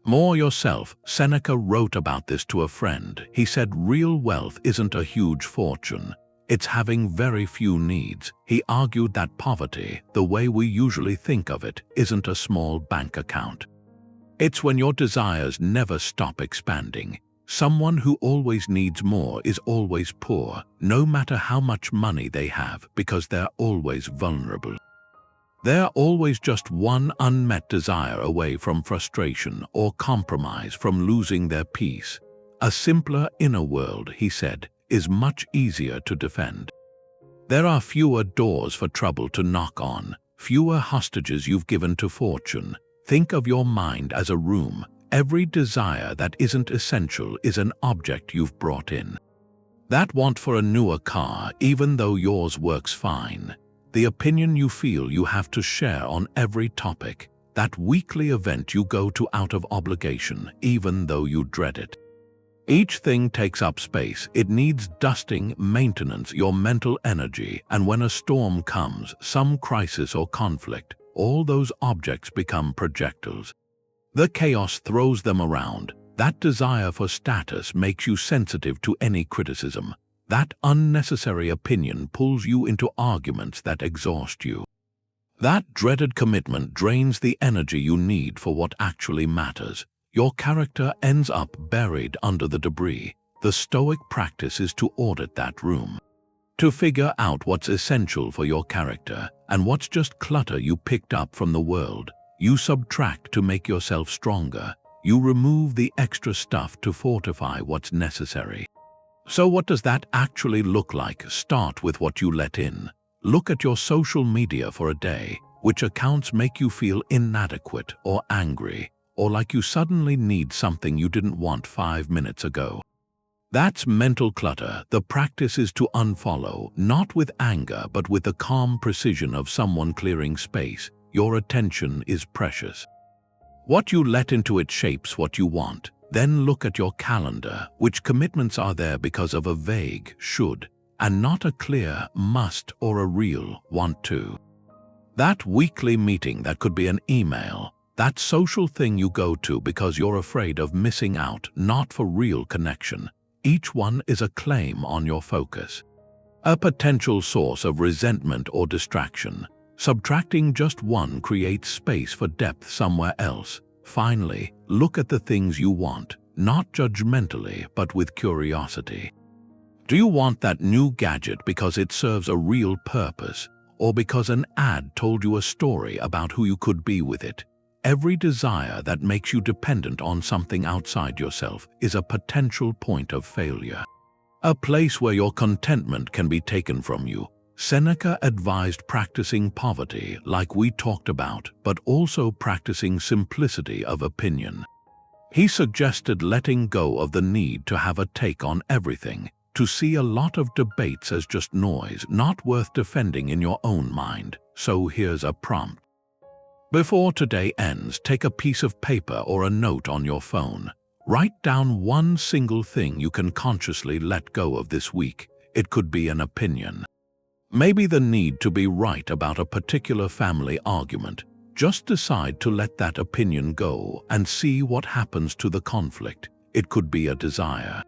More yourself. Seneca wrote about this to a friend. He said real wealth isn't a huge fortune. It's having very few needs. He argued that poverty, the way we usually think of it, isn't a small bank account. It's when your desires never stop expanding. Someone who always needs more is always poor, no matter how much money they have, because they're always vulnerable. They're always just one unmet desire away from frustration or compromise, from losing their peace. A simpler inner world, he said, is much easier to defend. There are fewer doors for trouble to knock on, fewer hostages you've given to fortune. Think of your mind as a room. Every desire that isn't essential is an object you've brought in. That want for a newer car, even though yours works fine. The opinion you feel you have to share on every topic. That weekly event you go to out of obligation, even though you dread it. Each thing takes up space. It needs dusting, maintenance, your mental energy, and when a storm comes, some crisis or conflict, all those objects become projectiles. The chaos throws them around. That desire for status makes you sensitive to any criticism. That unnecessary opinion pulls you into arguments that exhaust you. That dreaded commitment drains the energy you need for what actually matters. Your character ends up buried under the debris. The Stoic practice is to audit that room. To figure out what's essential for your character and what's just clutter you picked up from the world. You subtract to make yourself stronger. You remove the extra stuff to fortify what's necessary. So what does that actually look like? Start with what you let in. Look at your social media for a day. Which accounts make you feel inadequate or angry, or like you suddenly need something you didn't want 5 minutes ago? That's mental clutter. The practice is to unfollow, not with anger, but with the calm precision of someone clearing space. Your attention is precious. What you let into it shapes what you want. Then look at your calendar. Which commitments are there because of a vague should, and not a clear must or a real want to? That weekly meeting that could be an email. That social thing you go to because you're afraid of missing out, not for real connection. Each one is a claim on your focus. A potential source of resentment or distraction. Subtracting just one creates space for depth somewhere else. Finally, look at the things you want, not judgmentally, but with curiosity. Do you want that new gadget because it serves a real purpose, or because an ad told you a story about who you could be with it? Every desire that makes you dependent on something outside yourself is a potential point of failure. A place where your contentment can be taken from you. Seneca advised practicing poverty, like we talked about, but also practicing simplicity of opinion. He suggested letting go of the need to have a take on everything, to see a lot of debates as just noise, not worth defending in your own mind. So here's a prompt. Before today ends, take a piece of paper or a note on your phone. Write down one single thing you can consciously let go of this week. It could be an opinion. Maybe the need to be right about a particular family argument. Just decide to let that opinion go and see what happens to the conflict. It could be a desire.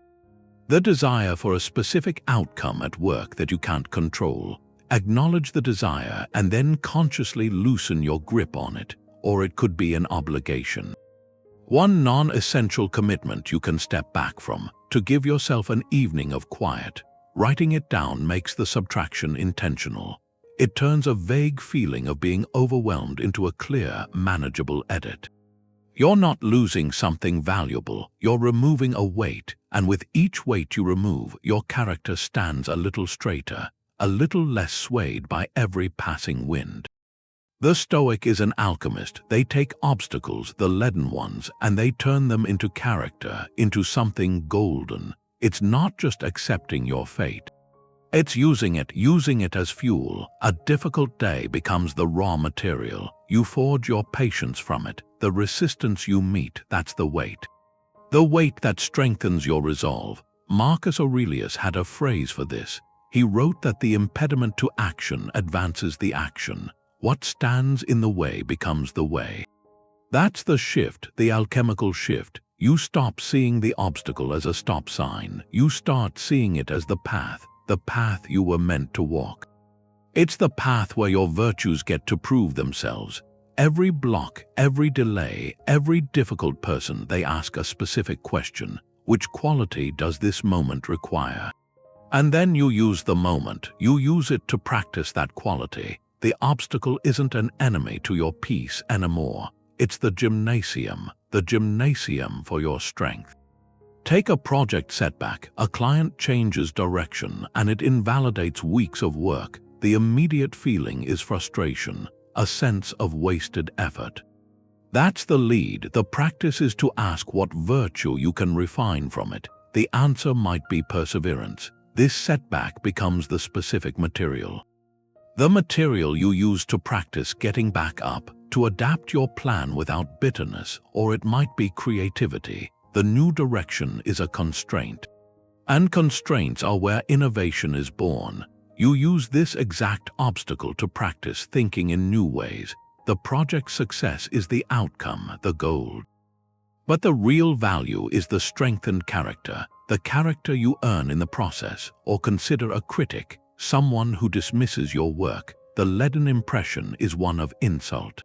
The desire for a specific outcome at work that you can't control. Acknowledge the desire and then consciously loosen your grip on it. Or it could be an obligation. One non-essential commitment you can step back from, to give yourself an evening of quiet. Writing it down makes the subtraction intentional. It turns a vague feeling of being overwhelmed into a clear, manageable edit. You're not losing something valuable, you're removing a weight, and with each weight you remove, your character stands a little straighter, a little less swayed by every passing wind. The Stoic is an alchemist. They take obstacles, the leaden ones, and they turn them into character, into something golden. It's not just accepting your fate. It's using it as fuel. A difficult day becomes the raw material. You forge your patience from it. The resistance you meet, that's the weight. The weight that strengthens your resolve. Marcus Aurelius had a phrase for this. He wrote that the impediment to action advances the action. What stands in the way becomes the way. That's the shift, the alchemical shift. You stop seeing the obstacle as a stop sign. You start seeing it as the path you were meant to walk. It's the path where your virtues get to prove themselves. Every block, every delay, every difficult person, they ask a specific question. Which quality does this moment require? And then you use the moment. You use it to practice that quality. The obstacle isn't an enemy to your peace anymore. It's the gymnasium for your strength. Take a project setback. A client changes direction and it invalidates weeks of work. The immediate feeling is frustration, a sense of wasted effort. That's the lead. The practice is to ask what virtue you can refine from it. The answer might be perseverance. This setback becomes the specific material. The material you use to practice getting back up, to adapt your plan without bitterness, or it might be creativity. The new direction is a constraint. And constraints are where innovation is born. You use this exact obstacle to practice thinking in new ways. The project's success is the outcome, the goal. But the real value is the strengthened character, the character you earn in the process. Or consider a critic, someone who dismisses your work. The leaden impression is one of insult,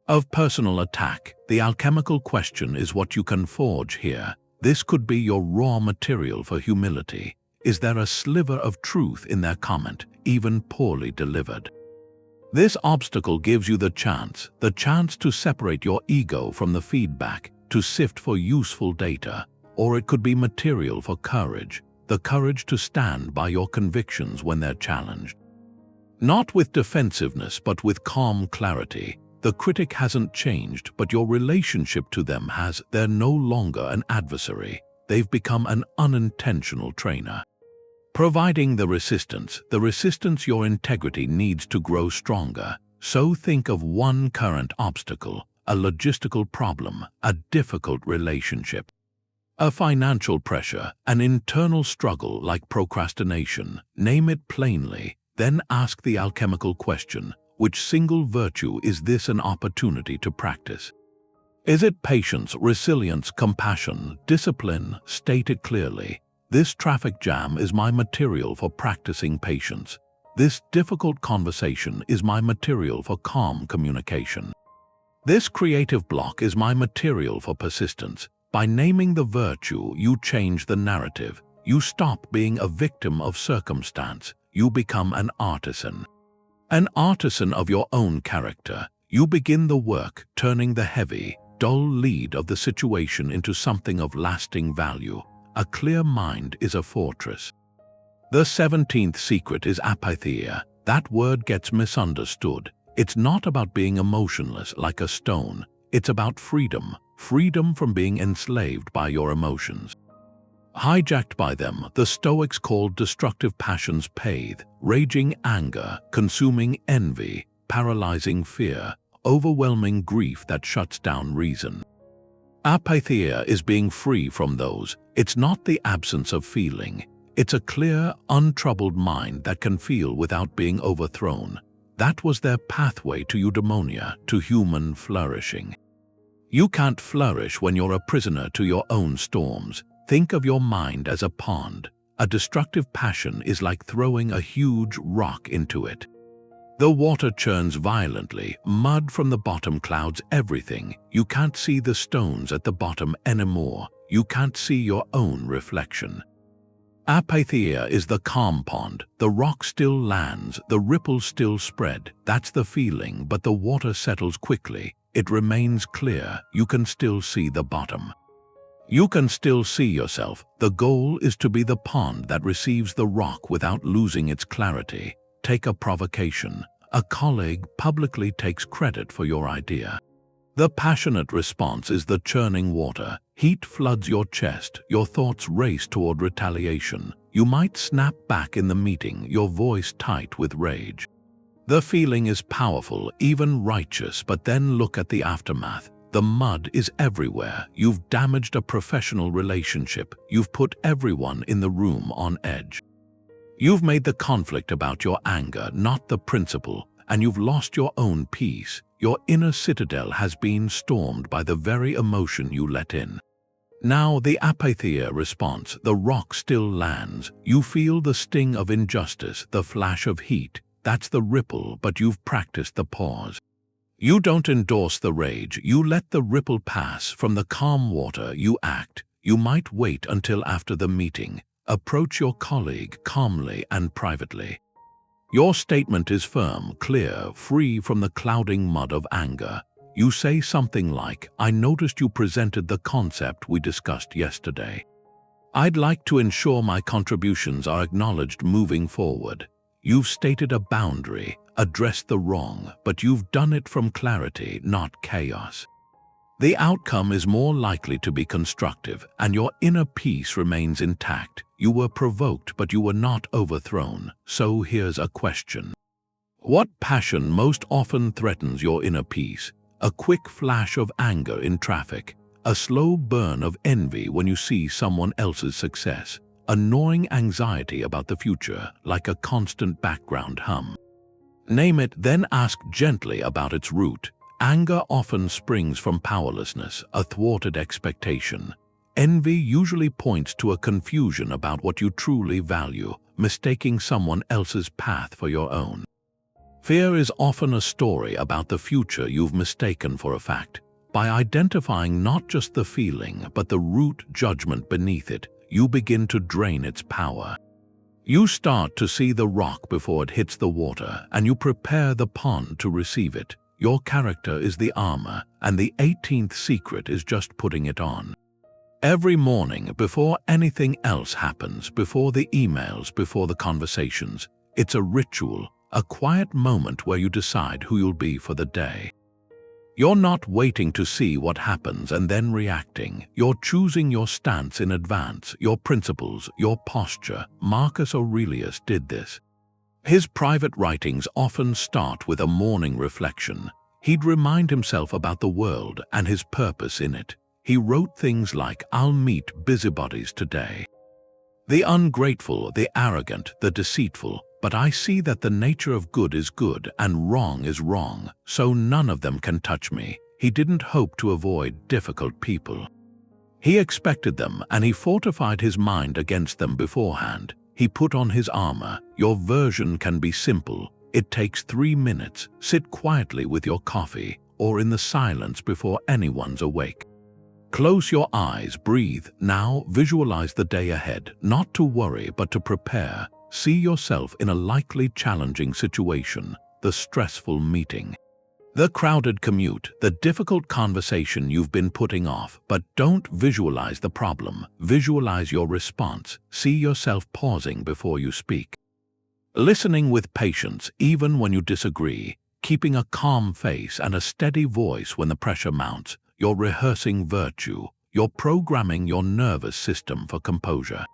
of personal attack. The alchemical question is what you can forge here. This could be your raw material for humility. Is there a sliver of truth in their comment, even poorly delivered? This obstacle gives you the chance to separate your ego from the feedback, to sift for useful data. Or it could be material for courage, the courage to stand by your convictions when they're challenged. Not with defensiveness, but with calm clarity. The critic hasn't changed, but your relationship to them has. They're no longer an adversary. They've become an unintentional trainer. Providing the resistance your integrity needs to grow stronger. So think of one current obstacle, a logistical problem, a difficult relationship, a financial pressure, an internal struggle like procrastination. Name it plainly, then ask the alchemical question. Which single virtue is this an opportunity to practice? Is it patience, resilience, compassion, discipline? State it clearly. This traffic jam is my material for practicing patience. This difficult conversation is my material for calm communication. This creative block is my material for persistence. By naming the virtue, you change the narrative. You stop being a victim of circumstance. You become an artisan. An artisan of your own character. You begin the work, turning the heavy, dull lead of the situation into something of lasting value. A clear mind is a fortress. The 17th secret is apatheia. That word gets misunderstood. It's not about being emotionless like a stone. It's about freedom. freedom from being enslaved by your emotions. Hijacked by them, the Stoics called destructive passions path, raging anger, consuming envy, paralyzing fear, overwhelming grief that shuts down reason. Apatheia is being free from those. It's not the absence of feeling. It's a clear, untroubled mind that can feel without being overthrown. That was their pathway to eudaimonia, to human flourishing. You can't flourish when you're a prisoner to your own storms. Think of your mind as a pond. A destructive passion is like throwing a huge rock into it. The water churns violently, mud from the bottom clouds everything. You can't see the stones at the bottom anymore. You can't see your own reflection. Apatheia is the calm pond. The rock still lands, the ripples still spread. That's the feeling, but the water settles quickly. It remains clear. You can still see the bottom. You can still see yourself. The goal is to be the pond that receives the rock without losing its clarity. Take a provocation. A colleague publicly takes credit for your idea. The passionate response is the churning water. Heat floods your chest. Your thoughts race toward retaliation. You might snap back in the meeting, your voice tight with rage. The feeling is powerful, even righteous, but then look at the aftermath. The mud is everywhere. You've damaged a professional relationship. You've put everyone in the room on edge. You've made the conflict about your anger, not the principle, and you've lost your own peace. Your inner citadel has been stormed by the very emotion you let in. Now the apatheia response, the rock still lands. You feel the sting of injustice, the flash of heat. That's the ripple, but you've practiced the pause. You don't endorse the rage, you let the ripple pass. From the calm water you act. You might wait until after the meeting. Approach your colleague calmly and privately. Your statement is firm, clear, free from the clouding mud of anger. You say something like, "I noticed you presented the concept we discussed yesterday. I'd like to ensure my contributions are acknowledged moving forward." You've stated a boundary, addressed the wrong, but you've done it from clarity, not chaos. The outcome is more likely to be constructive, and your inner peace remains intact. You were provoked, but you were not overthrown. So here's a question. What passion most often threatens your inner peace? A quick flash of anger in traffic, a slow burn of envy when you see someone else's success, a gnawing anxiety about the future, like a constant background hum. Name it, then ask gently about its root. Anger often springs from powerlessness, a thwarted expectation. Envy usually points to a confusion about what you truly value, mistaking someone else's path for your own. Fear is often a story about the future you've mistaken for a fact. By identifying not just the feeling, but the root judgment beneath it, you begin to drain its power. You start to see the rock before it hits the water, and you prepare the pond to receive it. Your character is the armor, and the 18th secret is just putting it on. Every morning, before anything else happens, before the emails, before the conversations, it's a ritual, a quiet moment where you decide who you'll be for the day. You're not waiting to see what happens and then reacting. You're choosing your stance in advance, your principles, your posture. Marcus Aurelius did this. His private writings often start with a morning reflection. He'd remind himself about the world and his purpose in it. He wrote things like, "I'll meet busybodies today. The ungrateful, the arrogant, the deceitful, but I see that the nature of good is good and wrong is wrong, so none of them can touch me." He didn't hope to avoid difficult people. He expected them, and he fortified his mind against them beforehand. He put on his armor. Your version can be simple. It takes 3 minutes. Sit quietly with your coffee, or in the silence before anyone's awake. Close your eyes, breathe. Now visualize the day ahead, not to worry but to prepare. See yourself in a likely challenging situation, the stressful meeting, the crowded commute, the difficult conversation you've been putting off. But don't visualize the problem, visualize your response. See yourself pausing before you speak, listening with patience even when you disagree, keeping a calm face and a steady voice when the pressure mounts. You're rehearsing virtue. You're programming your nervous system for composure.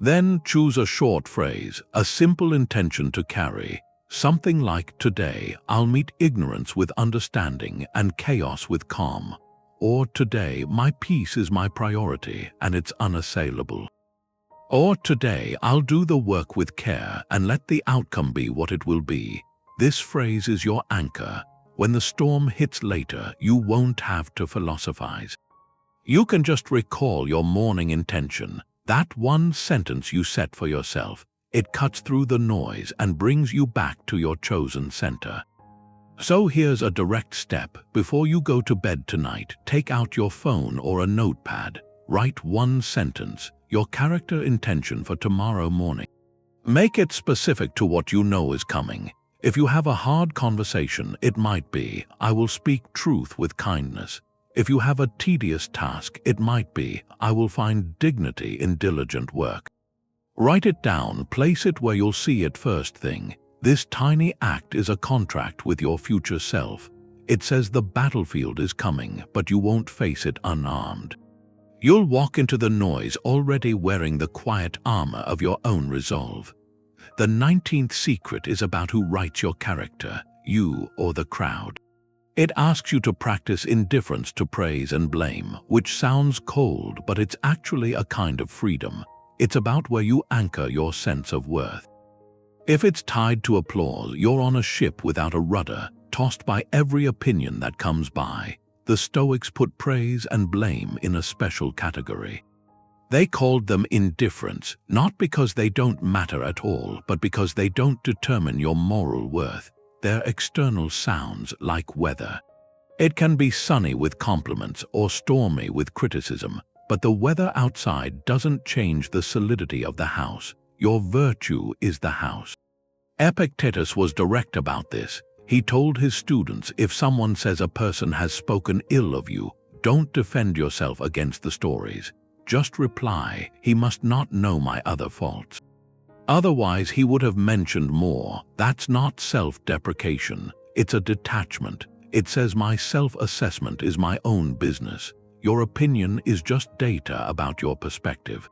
Then choose a short phrase, a simple intention to carry. Something like, today I'll meet ignorance with understanding and chaos with calm. Or today my peace is my priority and it's unassailable. Or today I'll do the work with care and let the outcome be what it will be. This phrase is your anchor. When the storm hits later, you won't have to philosophize. You can just recall your morning intention. That one sentence you set for yourself, it cuts through the noise and brings you back to your chosen center. So here's a direct step. Before you go to bed tonight, take out your phone or a notepad. Write one sentence, your character intention for tomorrow morning. Make it specific to what you know is coming. If you have a hard conversation, it might be, I will speak truth with kindness. If you have a tedious task, it might be, I will find dignity in diligent work. Write it down, place it where you'll see it first thing. This tiny act is a contract with your future self. It says the battlefield is coming, but you won't face it unarmed. You'll walk into the noise already wearing the quiet armor of your own resolve. The 19th secret is about who writes your character, you or the crowd. It asks you to practice indifference to praise and blame, which sounds cold, but it's actually a kind of freedom. It's about where you anchor your sense of worth. If it's tied to applause, you're on a ship without a rudder, tossed by every opinion that comes by. The Stoics put praise and blame in a special category. They called them indifference, not because they don't matter at all, but because they don't determine your moral worth. They're external sounds like weather. It can be sunny with compliments or stormy with criticism, but the weather outside doesn't change the solidity of the house. Your virtue is the house. Epictetus was direct about this. He told his students, if someone says a person has spoken ill of you, don't defend yourself against the stories. Just reply, he must not know my other faults. Otherwise, he would have mentioned more. That's not self-deprecation. It's a detachment. It says my self-assessment is my own business. Your opinion is just data about your perspective.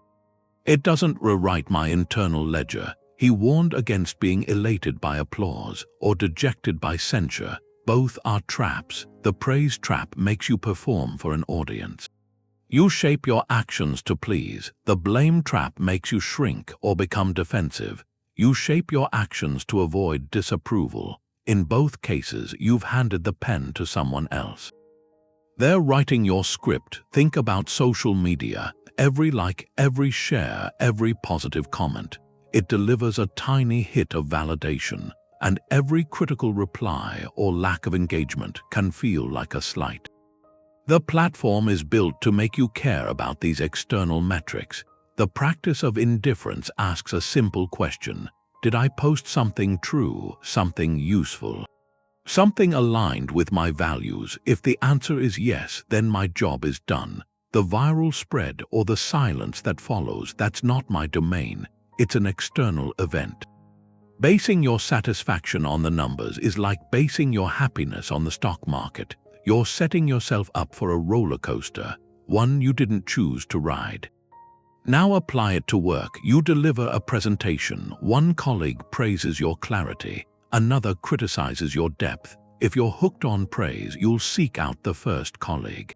It doesn't rewrite my internal ledger. He warned against being elated by applause or dejected by censure. Both are traps. The praise trap makes you perform for an audience. You shape your actions to please. The blame trap makes you shrink or become defensive. You shape your actions to avoid disapproval. In both cases, you've handed the pen to someone else. They're writing your script. Think about social media. Every like, every share, every positive comment. It delivers a tiny hit of validation, and every critical reply or lack of engagement can feel like a slight. The platform is built to make you care about these external metrics. The practice of indifference asks a simple question. Did I post something true, something useful, something aligned with my values? If the answer is yes, then my job is done. The viral spread or the silence that follows, that's not my domain. It's an external event. Basing your satisfaction on the numbers is like basing your happiness on the stock market. You're setting yourself up for a roller coaster, one you didn't choose to ride. Now apply it to work. You deliver a presentation. One colleague praises your clarity, another criticizes your depth. If you're hooked on praise, you'll seek out the first colleague.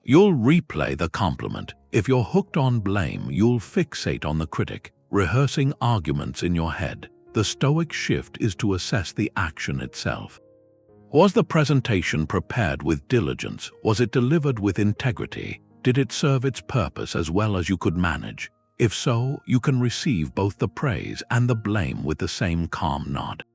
You'll replay the compliment. If you're hooked on blame, you'll fixate on the critic, rehearsing arguments in your head. The Stoic shift is to assess the action itself. Was the presentation prepared with diligence? Was it delivered with integrity? Did it serve its purpose as well as you could manage? If so, you can receive both the praise and the blame with the same calm nod.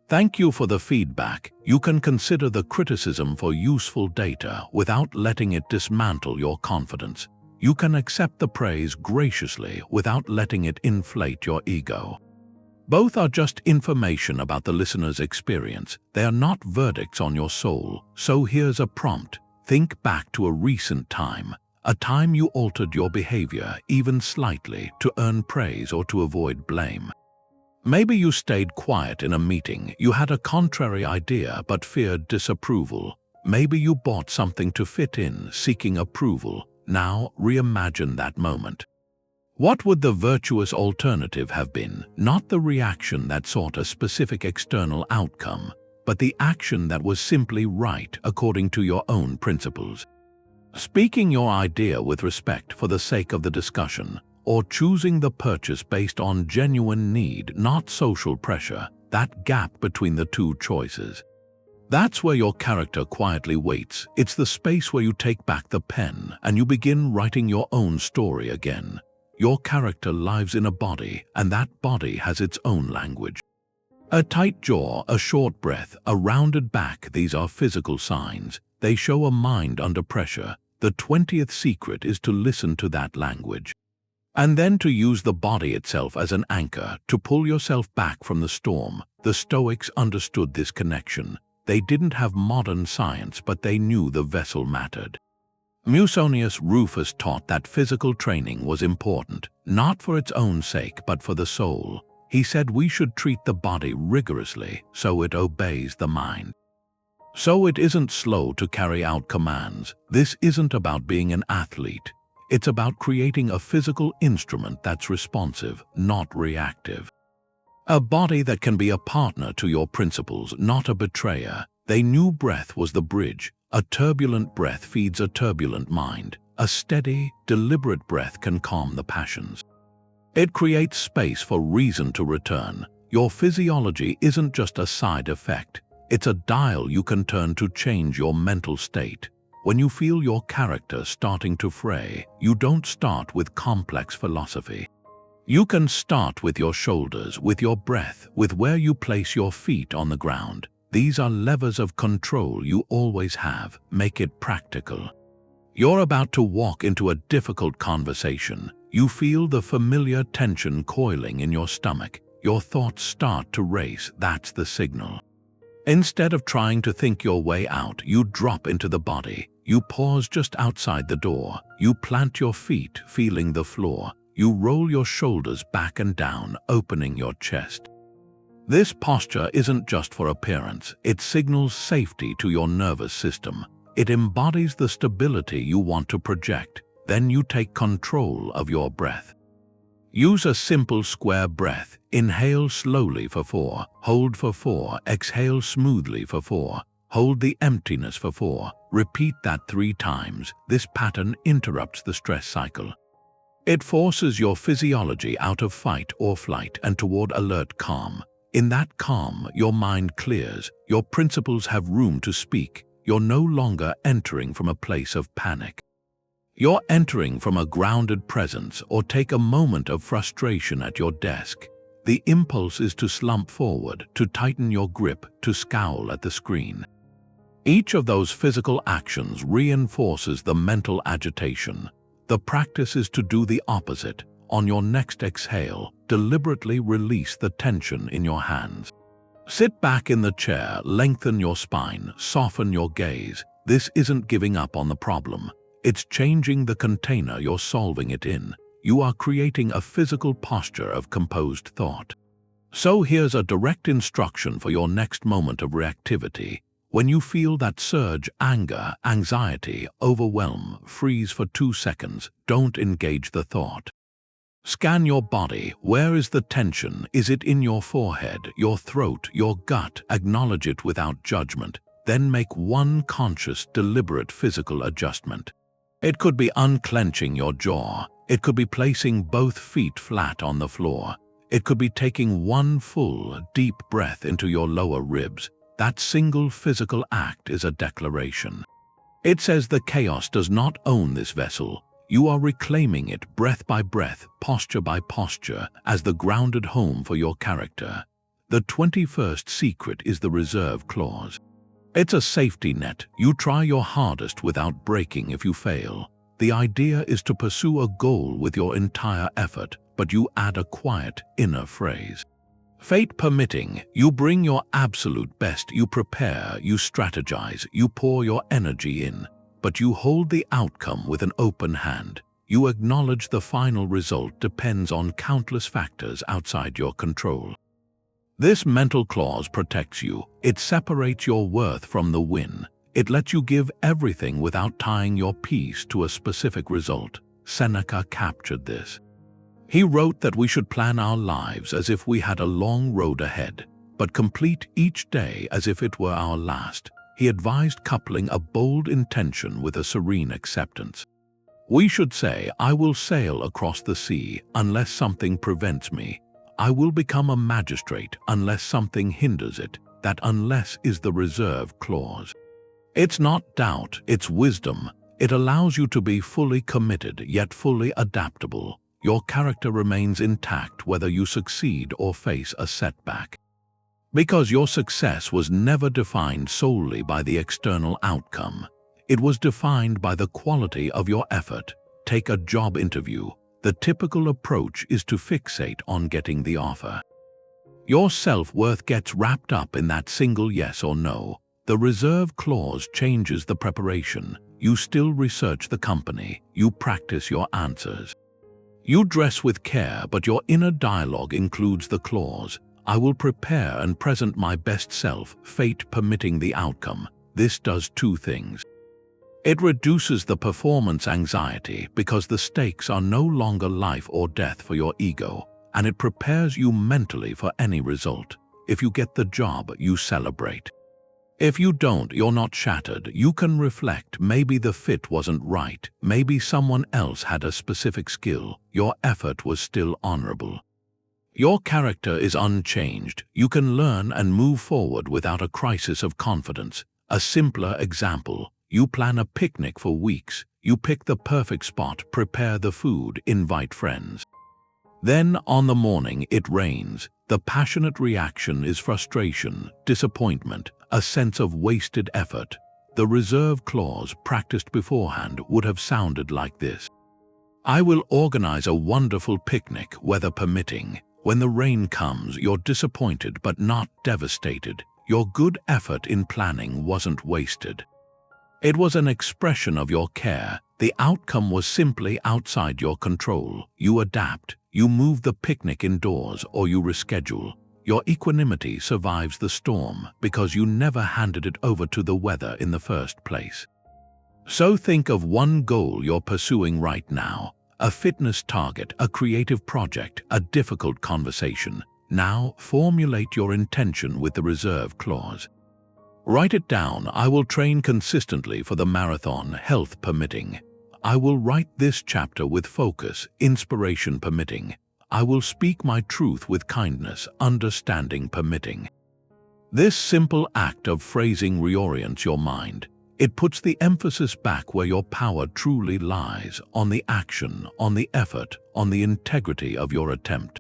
Thank you for the feedback. You can consider the criticism for useful data without letting it dismantle your confidence. You can accept the praise graciously without letting it inflate your ego. Both are just information about the listener's experience. They are not verdicts on your soul. So here's a prompt. Think back to a recent time, a time you altered your behavior, even slightly, to earn praise or to avoid blame. Maybe you stayed quiet in a meeting. You had a contrary idea but feared disapproval. Maybe you bought something to fit in, seeking approval. Now reimagine that moment. What would the virtuous alternative have been? Not the reaction that sought a specific external outcome, but the action that was simply right according to your own principles. Speaking your idea with respect for the sake of the discussion, or choosing the purchase based on genuine need, not social pressure, that gap between the two choices. That's where your character quietly waits. It's the space where you take back the pen and you begin writing your own story again. Your character lives in a body, and that body has its own language. A tight jaw, a short breath, a rounded back, these are physical signs. They show a mind under pressure. The 20th secret is to listen to that language. And then to use the body itself as an anchor, to pull yourself back from the storm. The Stoics understood this connection. They didn't have modern science, but they knew the vessel mattered. Musonius Rufus taught that physical training was important, not for its own sake, but for the soul. He said we should treat the body rigorously so it obeys the mind. So it isn't slow to carry out commands. This isn't about being an athlete. It's about creating a physical instrument that's responsive, not reactive. A body that can be a partner to your principles, not a betrayer. They knew breath was the bridge. A turbulent breath feeds a turbulent mind. A steady, deliberate breath can calm the passions. It creates space for reason to return. Your physiology isn't just a side effect. It's a dial you can turn to change your mental state. When you feel your character starting to fray, you don't start with complex philosophy. You can start with your shoulders, with your breath, with where you place your feet on the ground. These are levers of control you always have. Make it practical. You're about to walk into a difficult conversation. You feel the familiar tension coiling in your stomach. Your thoughts start to race. That's the signal. Instead of trying to think your way out, you drop into the body. You pause just outside the door. You plant your feet, feeling the floor. You roll your shoulders back and down, opening your chest. This posture isn't just for appearance. It signals safety to your nervous system. It embodies the stability you want to project. Then you take control of your breath. Use a simple square breath. Inhale slowly for 4, hold for 4, exhale smoothly for 4, hold the emptiness for 4. Repeat that 3 times. This pattern interrupts the stress cycle. It forces your physiology out of fight or flight and toward alert calm. In that calm, your mind clears, your principles have room to speak. You're no longer entering from a place of panic. You're entering from a grounded presence. Or take a moment of frustration at your desk. The impulse is to slump forward, to tighten your grip, to scowl at the screen. Each of those physical actions reinforces the mental agitation. The practice is to do the opposite. On your next exhale, deliberately release the tension in your hands. Sit back in the chair, lengthen your spine, soften your gaze. This isn't giving up on the problem. It's changing the container you're solving it in. You are creating a physical posture of composed thought. So here's a direct instruction for your next moment of reactivity. When you feel that surge, anger, anxiety, overwhelm, freeze for 2 seconds. Don't engage the thought. Scan your body. Where is the tension? Is it in your forehead, your throat, your gut? Acknowledge it without judgment. Then make one conscious, deliberate physical adjustment. It could be unclenching your jaw. It could be placing both feet flat on the floor. It could be taking one full, deep breath into your lower ribs. That single physical act is a declaration. It says the chaos does not own this vessel. You are reclaiming it breath by breath, posture by posture, as the grounded home for your character. The 21st secret is the reserve clause. It's a safety net. You try your hardest without breaking if you fail. The idea is to pursue a goal with your entire effort, but you add a quiet, inner phrase. Fate permitting, you bring your absolute best, you prepare, you strategize, you pour your energy in. But you hold the outcome with an open hand. You acknowledge the final result depends on countless factors outside your control. This mental clause protects you. It separates your worth from the win. It lets you give everything without tying your peace to a specific result. Seneca captured this. He wrote that we should plan our lives as if we had a long road ahead, but complete each day as if it were our last. He advised coupling a bold intention with a serene acceptance. We should say, I will sail across the sea unless something prevents me. I will become a magistrate unless something hinders it. That unless is the reserve clause. It's not doubt, it's wisdom. It allows you to be fully committed yet fully adaptable. Your character remains intact whether you succeed or face a setback. Because your success was never defined solely by the external outcome. It was defined by the quality of your effort. Take a job interview. The typical approach is to fixate on getting the offer. Your self-worth gets wrapped up in that single yes or no. The reserve clause changes the preparation. You still research the company. You practice your answers. You dress with care, but your inner dialogue includes the clause, I will prepare and present my best self, fate permitting the outcome. This does two things. It reduces the performance anxiety because the stakes are no longer life or death for your ego, and it prepares you mentally for any result. If you get the job, you celebrate. If you don't, you're not shattered. You can reflect, maybe the fit wasn't right, maybe someone else had a specific skill, your effort was still honorable. Your character is unchanged. You can learn and move forward without a crisis of confidence. A simpler example, you plan a picnic for weeks, you pick the perfect spot, prepare the food, invite friends. Then, on the morning, it rains. The passionate reaction is frustration, disappointment, a sense of wasted effort. The reserve clause practiced beforehand would have sounded like this. I will organize a wonderful picnic, weather permitting. When the rain comes, you're disappointed but not devastated. Your good effort in planning wasn't wasted. It was an expression of your care. The outcome was simply outside your control. You adapt. You move the picnic indoors or you reschedule. Your equanimity survives the storm because you never handed it over to the weather in the first place. So think of one goal you're pursuing right now, a fitness target, a creative project, a difficult conversation. Now formulate your intention with the reserve clause. Write it down. I will train consistently for the marathon, health permitting. I will write this chapter with focus, inspiration permitting. I will speak my truth with kindness, understanding permitting. This simple act of phrasing reorients your mind. It puts the emphasis back where your power truly lies, on the action, on the effort, on the integrity of your attempt.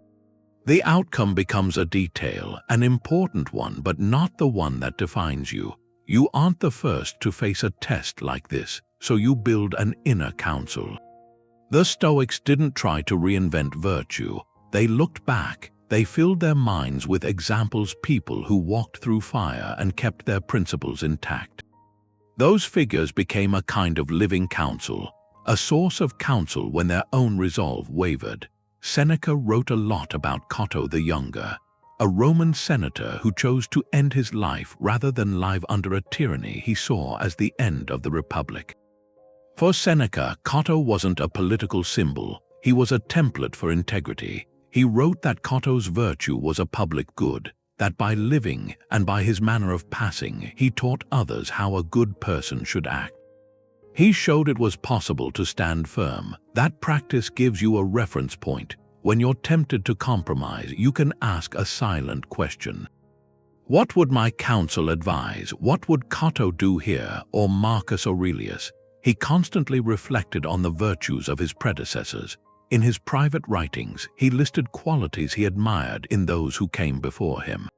The outcome becomes a detail, an important one, but not the one that defines you. You aren't the first to face a test like this, so you build an inner counsel. The Stoics didn't try to reinvent virtue. They looked back. They filled their minds with examples, people who walked through fire and kept their principles intact. Those figures became a kind of living counsel, a source of counsel when their own resolve wavered. Seneca wrote a lot about Cato the Younger, a Roman senator who chose to end his life rather than live under a tyranny he saw as the end of the republic. For Seneca, Cato wasn't a political symbol, he was a template for integrity. He wrote that Cato's virtue was a public good, that by living and by his manner of passing, he taught others how a good person should act. He showed it was possible to stand firm. That practice gives you a reference point. When you're tempted to compromise, you can ask a silent question. What would my counsel advise? What would Cato do here, or Marcus Aurelius? He constantly reflected on the virtues of his predecessors. In his private writings, he listed qualities he admired in those who came before him.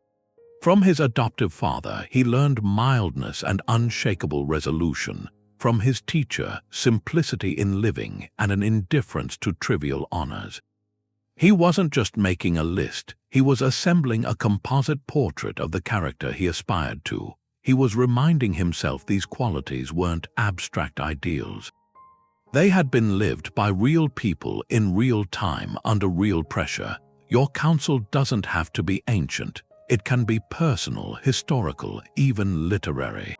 From his adoptive father, he learned mildness and unshakable resolution. From his teacher, simplicity in living and an indifference to trivial honors. He wasn't just making a list, he was assembling a composite portrait of the character he aspired to. He was reminding himself these qualities weren't abstract ideals. They had been lived by real people in real time under real pressure. Your counsel doesn't have to be ancient. It can be personal, historical, even literary.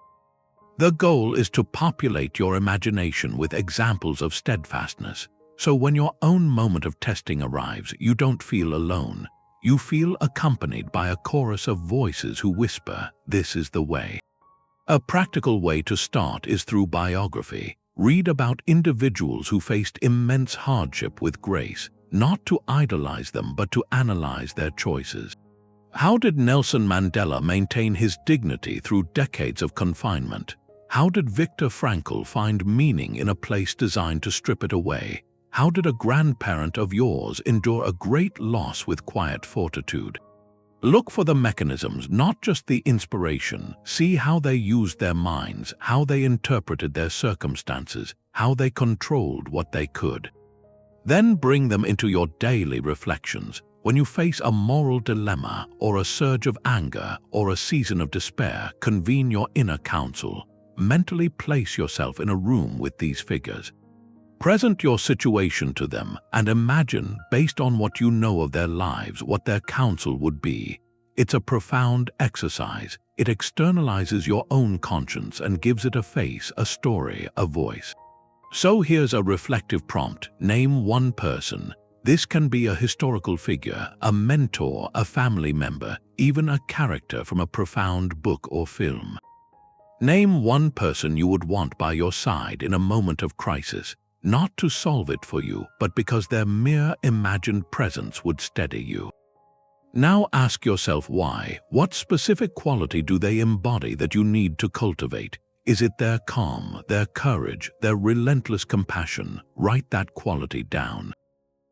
The goal is to populate your imagination with examples of steadfastness, so when your own moment of testing arrives, you don't feel alone. You feel accompanied by a chorus of voices who whisper, "This is the way." A practical way to start is through biography. Read about individuals who faced immense hardship with grace, not to idolize them but to analyze their choices. How did Nelson Mandela maintain his dignity through decades of confinement? How did Viktor Frankl find meaning in a place designed to strip it away? How did a grandparent of yours endure a great loss with quiet fortitude? Look for the mechanisms, not just the inspiration. See how they used their minds, how they interpreted their circumstances, how they controlled what they could. Then bring them into your daily reflections. When you face a moral dilemma or a surge of anger or a season of despair, convene your inner council. Mentally place yourself in a room with these figures. Present your situation to them and imagine, based on what you know of their lives, what their counsel would be. It's a profound exercise. It externalizes your own conscience and gives it a face, a story, a voice. So here's a reflective prompt. Name one person. This can be a historical figure, a mentor, a family member, even a character from a profound book or film. Name one person you would want by your side in a moment of crisis. Not to solve it for you, but because their mere imagined presence would steady you. Now ask yourself why. What specific quality do they embody that you need to cultivate? Is it their calm, their courage, their relentless compassion? Write that quality down.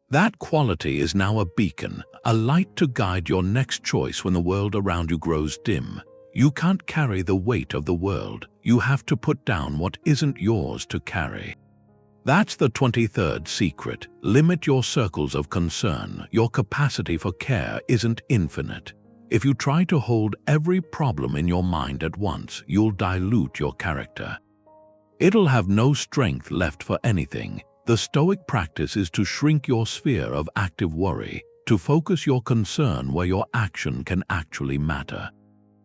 That quality is now a beacon, a light to guide your next choice when the world around you grows dim. You can't carry the weight of the world. You have to put down what isn't yours to carry. That's the 23rd secret. Limit your circles of concern. Your capacity for care isn't infinite. If you try to hold every problem in your mind at once, you'll dilute your character. It'll have no strength left for anything. The Stoic practice is to shrink your sphere of active worry, to focus your concern where your action can actually matter.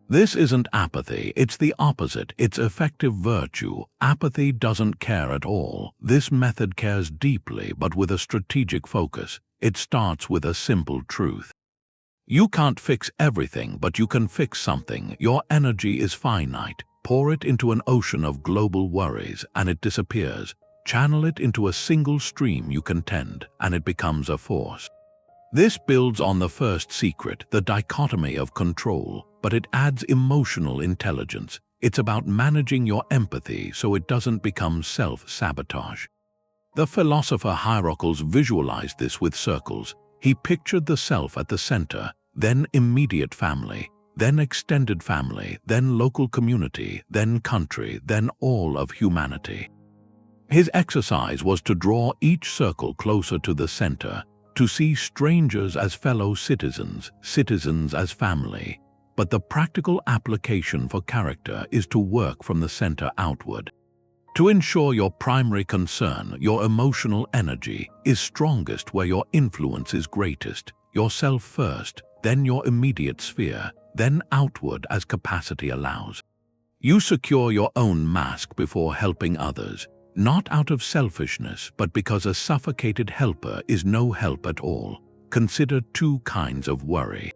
This isn't apathy, it's the opposite. It's effective virtue. Apathy doesn't care at all. This method cares deeply, but with a strategic focus. It starts with a simple truth. You can't fix everything, but you can fix something. Your energy is finite. Pour it into an ocean of global worries, and it disappears. Channel it into a single stream you can tend, and it becomes a force. This builds on the first secret, the dichotomy of control, but it adds emotional intelligence. It's about managing your empathy so it doesn't become self-sabotage. The philosopher Hierocles visualized this with circles. He pictured the self at the center, then immediate family, then extended family, then local community, then country, then all of humanity. His exercise was to draw each circle closer to the center, to see strangers as fellow citizens, citizens as family. But the practical application for character is to work from the center outward. To ensure your primary concern, your emotional energy, is strongest where your influence is greatest, yourself first, then your immediate sphere, then outward as capacity allows. You secure your own mask before helping others, not out of selfishness, but because a suffocated helper is no help at all. Consider two kinds of worry.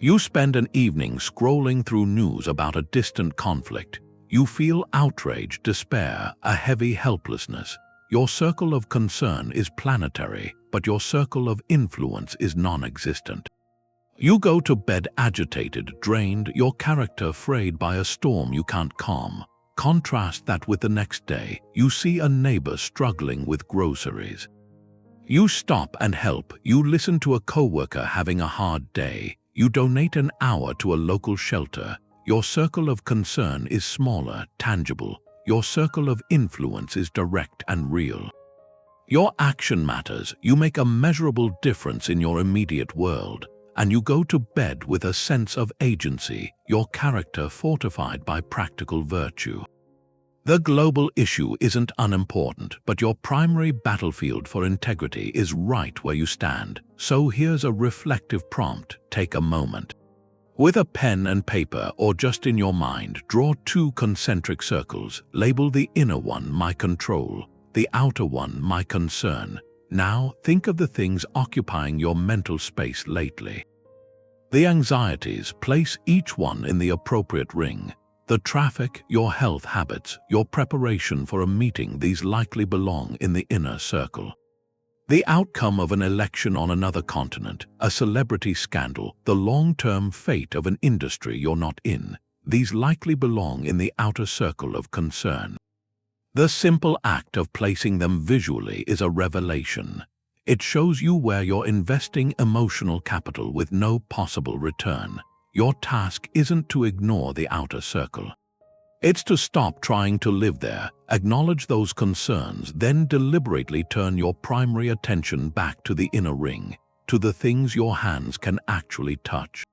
You spend an evening scrolling through news about a distant conflict. You feel outrage, despair, a heavy helplessness. Your circle of concern is planetary, but your circle of influence is non-existent. You go to bed agitated, drained, your character frayed by a storm you can't calm. Contrast that with the next day. You see a neighbor struggling with groceries. You stop and help. You listen to a coworker having a hard day. You donate an hour to a local shelter. Your circle of concern is smaller, tangible. Your circle of influence is direct and real. Your action matters. You make a measurable difference in your immediate world. And you go to bed with a sense of agency, your character fortified by practical virtue. The global issue isn't unimportant, but your primary battlefield for integrity is right where you stand. So here's a reflective prompt. Take a moment. With a pen and paper or just in your mind, draw 2 concentric circles. Label the inner one my control, the outer one my concern. Now think of the things occupying your mental space lately. The anxieties, place each one in the appropriate ring. The traffic, your health habits, your preparation for a meeting, these likely belong in the inner circle. The outcome of an election on another continent, a celebrity scandal, the long-term fate of an industry you're not in, these likely belong in the outer circle of concern. The simple act of placing them visually is a revelation. It shows you where you're investing emotional capital with no possible return. Your task isn't to ignore the outer circle. It's to stop trying to live there, acknowledge those concerns, then deliberately turn your primary attention back to the inner ring, to the things your hands can actually touch.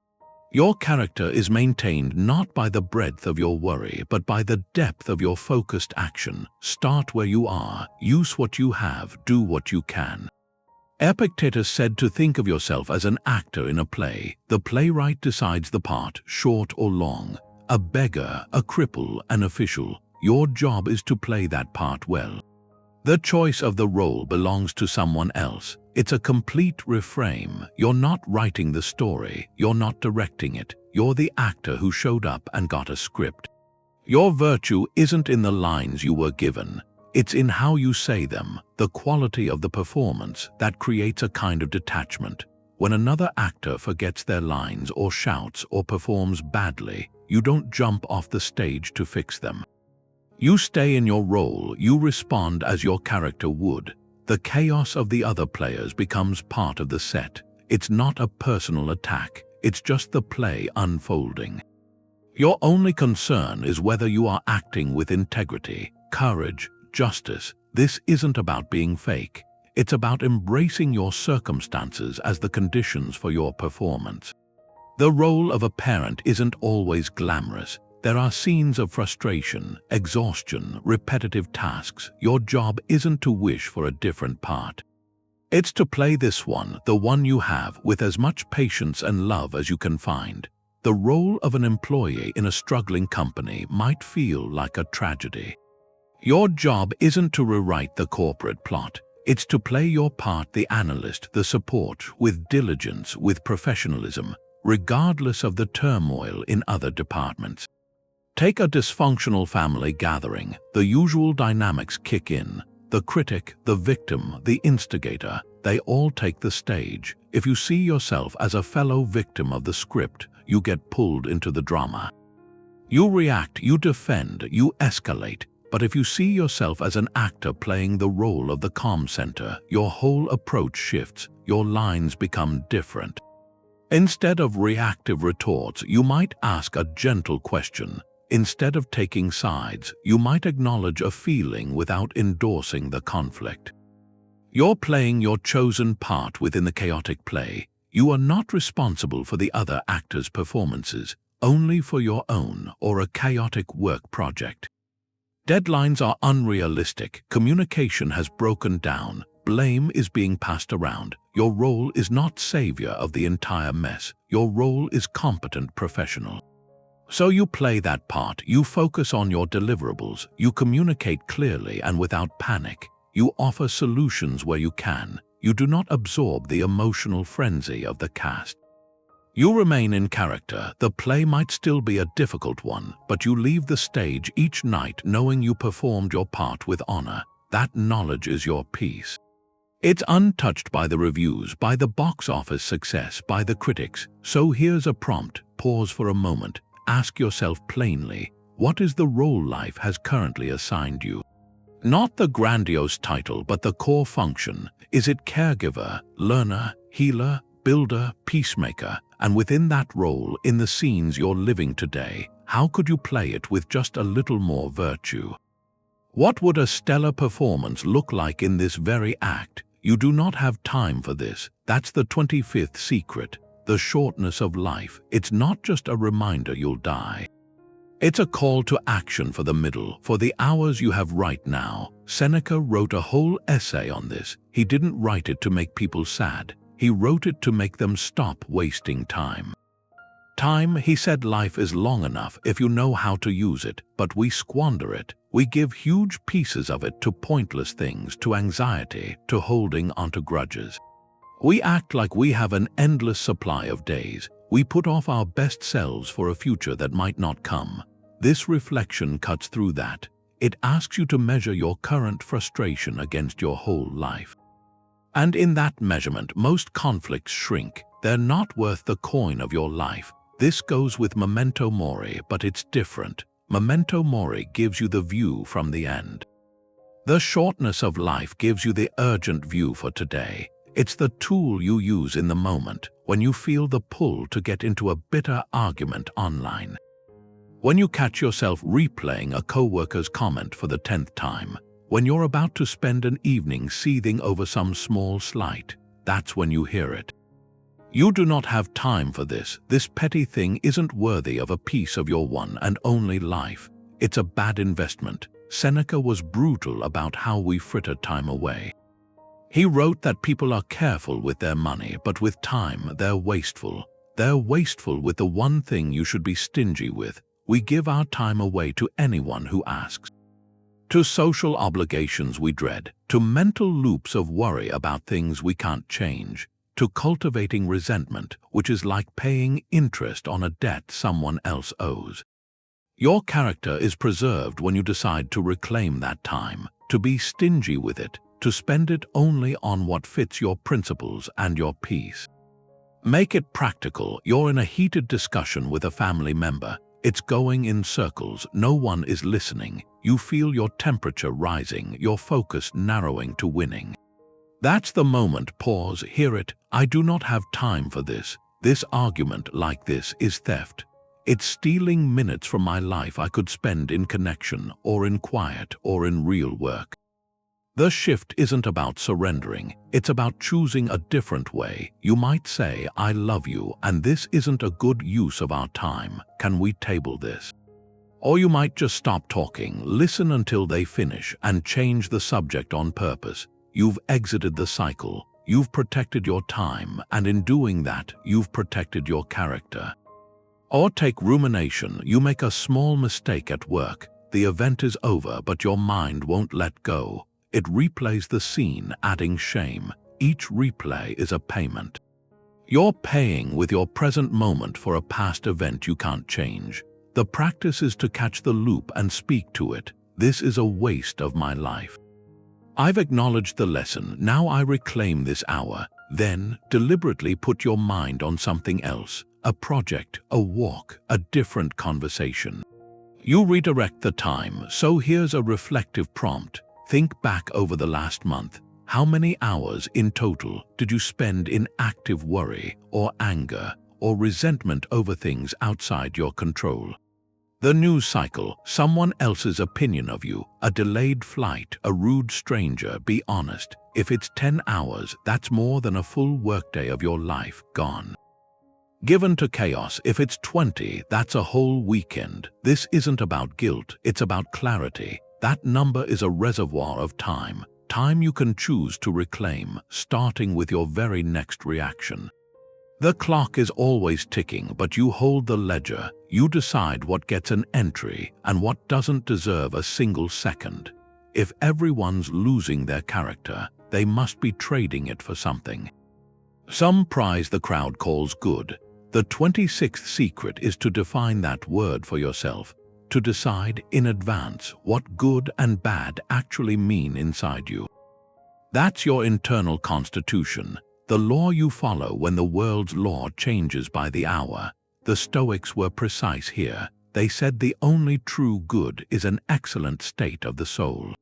Your character is maintained not by the breadth of your worry, but by the depth of your focused action. Start where you are, use what you have, do what you can. Epictetus said to think of yourself as an actor in a play. The playwright decides the part, short or long. A beggar, a cripple, an official. Your job is to play that part well. The choice of the role belongs to someone else. It's a complete reframe. You're not writing the story. You're not directing it. You're the actor who showed up and got a script. Your virtue isn't in the lines you were given. It's in how you say them, the quality of the performance that creates a kind of detachment. When another actor forgets their lines or shouts or performs badly, you don't jump off the stage to fix them. You stay in your role, you respond as your character would. The chaos of the other players becomes part of the set. It's not a personal attack, it's just the play unfolding. Your only concern is whether you are acting with integrity, courage, justice. This isn't about being fake. It's about embracing your circumstances as the conditions for your performance. The role of a parent isn't always glamorous. There are scenes of frustration, exhaustion, repetitive tasks. Your job isn't to wish for a different part. It's to play this one, the one you have, with as much patience and love as you can find. The role of an employee in a struggling company might feel like a tragedy. Your job isn't to rewrite the corporate plot. It's to play your part, the analyst, the support, with diligence, with professionalism, regardless of the turmoil in other departments. Take a dysfunctional family gathering. The usual dynamics kick in. The critic, the victim, the instigator, they all take the stage. If you see yourself as a fellow victim of the script, you get pulled into the drama. You react, you defend, you escalate. But if you see yourself as an actor playing the role of the calm center, your whole approach shifts. Your lines become different. Instead of reactive retorts, you might ask a gentle question. Instead of taking sides, you might acknowledge a feeling without endorsing the conflict. You're playing your chosen part within the chaotic play. You are not responsible for the other actors' performances, only for your own or a chaotic work project. Deadlines are unrealistic. Communication has broken down. Blame is being passed around. Your role is not savior of the entire mess. Your role is competent professional. So you play that part. You focus on your deliverables. You communicate clearly and without panic. You offer solutions where you can. You do not absorb the emotional frenzy of the cast. You remain in character. The play might still be a difficult one, but you leave the stage each night knowing you performed your part with honor. That knowledge is your peace. It's untouched by the reviews, by the box office success, by the critics. So here's a prompt. Pause for a moment. Ask yourself plainly, what is the role life has currently assigned you? Not the grandiose title, but the core function. Is it caregiver, learner, healer, builder, peacemaker? And within that role, in the scenes you're living today, how could you play it with just a little more virtue? What would a stellar performance look like in this very act? You do not have time for this. That's the 25th secret. The shortness of life. It's not just a reminder you'll die. It's a call to action for the middle, for the hours you have right now. Seneca wrote a whole essay on this. He didn't write it to make people sad. He wrote it to make them stop wasting time. Time, he said, life is long enough if you know how to use it, but we squander it. We give huge pieces of it to pointless things, to anxiety, to holding onto grudges. We act like we have an endless supply of days. We put off our best selves for a future that might not come. This reflection cuts through that. It asks you to measure your current frustration against your whole life. And in that measurement, most conflicts shrink. They're not worth the coin of your life. This goes with Memento Mori, but it's different. Memento Mori gives you the view from the end. The Shortness of Life gives you the urgent view for today. It's the tool you use in the moment, when you feel the pull to get into a bitter argument online. When you catch yourself replaying a coworker's comment for the 10th time, when you're about to spend an evening seething over some small slight, that's when you hear it. You do not have time for this. This petty thing isn't worthy of a piece of your one and only life. It's a bad investment. Seneca was brutal about how we fritter time away. He wrote that people are careful with their money, but with time, they're wasteful. They're wasteful with the one thing you should be stingy with. We give our time away to anyone who asks. To social obligations we dread, to mental loops of worry about things we can't change, to cultivating resentment, which is like paying interest on a debt someone else owes. Your character is preserved when you decide to reclaim that time, to be stingy with it, to spend it only on what fits your principles and your peace. Make it practical. You're in a heated discussion with a family member. It's going in circles. No one is listening. You feel your temperature rising, your focus narrowing to winning. That's the moment. Pause, hear it. I do not have time for this. This argument like this is theft. It's stealing minutes from my life I could spend in connection, or in quiet, or in real work. The shift isn't about surrendering. It's about choosing a different way. You might say, I love you, and this isn't a good use of our time. Can we table this? Or you might just stop talking, listen until they finish, and change the subject on purpose. You've exited the cycle. You've protected your time, and in doing that, you've protected your character. Or take rumination. You make a small mistake at work. The event is over, but your mind won't let go. It replays the scene, adding shame. Each replay is a payment. You're paying with your present moment for a past event you can't change. The practice is to catch the loop and speak to it. This is a waste of my life. I've acknowledged the lesson. Now I reclaim this hour. Then, deliberately put your mind on something else. A project, a walk, a different conversation. You redirect the time. So here's a reflective prompt. Think back over the last month. How many hours in total did you spend in active worry or anger or resentment over things outside your control? The news cycle, someone else's opinion of you, a delayed flight, a rude stranger. Be honest. If it's 10 hours, that's more than a full workday of your life gone. Given to chaos, if it's 20, that's a whole weekend. This isn't about guilt, it's about clarity. That number is a reservoir of time, time you can choose to reclaim, starting with your very next reaction. The clock is always ticking, but you hold the ledger. You decide what gets an entry and what doesn't deserve a single second. If everyone's losing their character, they must be trading it for something. Some prize the crowd calls good. The 26th secret is to define that word for yourself. To decide in advance what good and bad actually mean inside you. That's your internal constitution, the law you follow when the world's law changes by the hour. The Stoics were precise here. They said the only true good is an excellent state of the soul.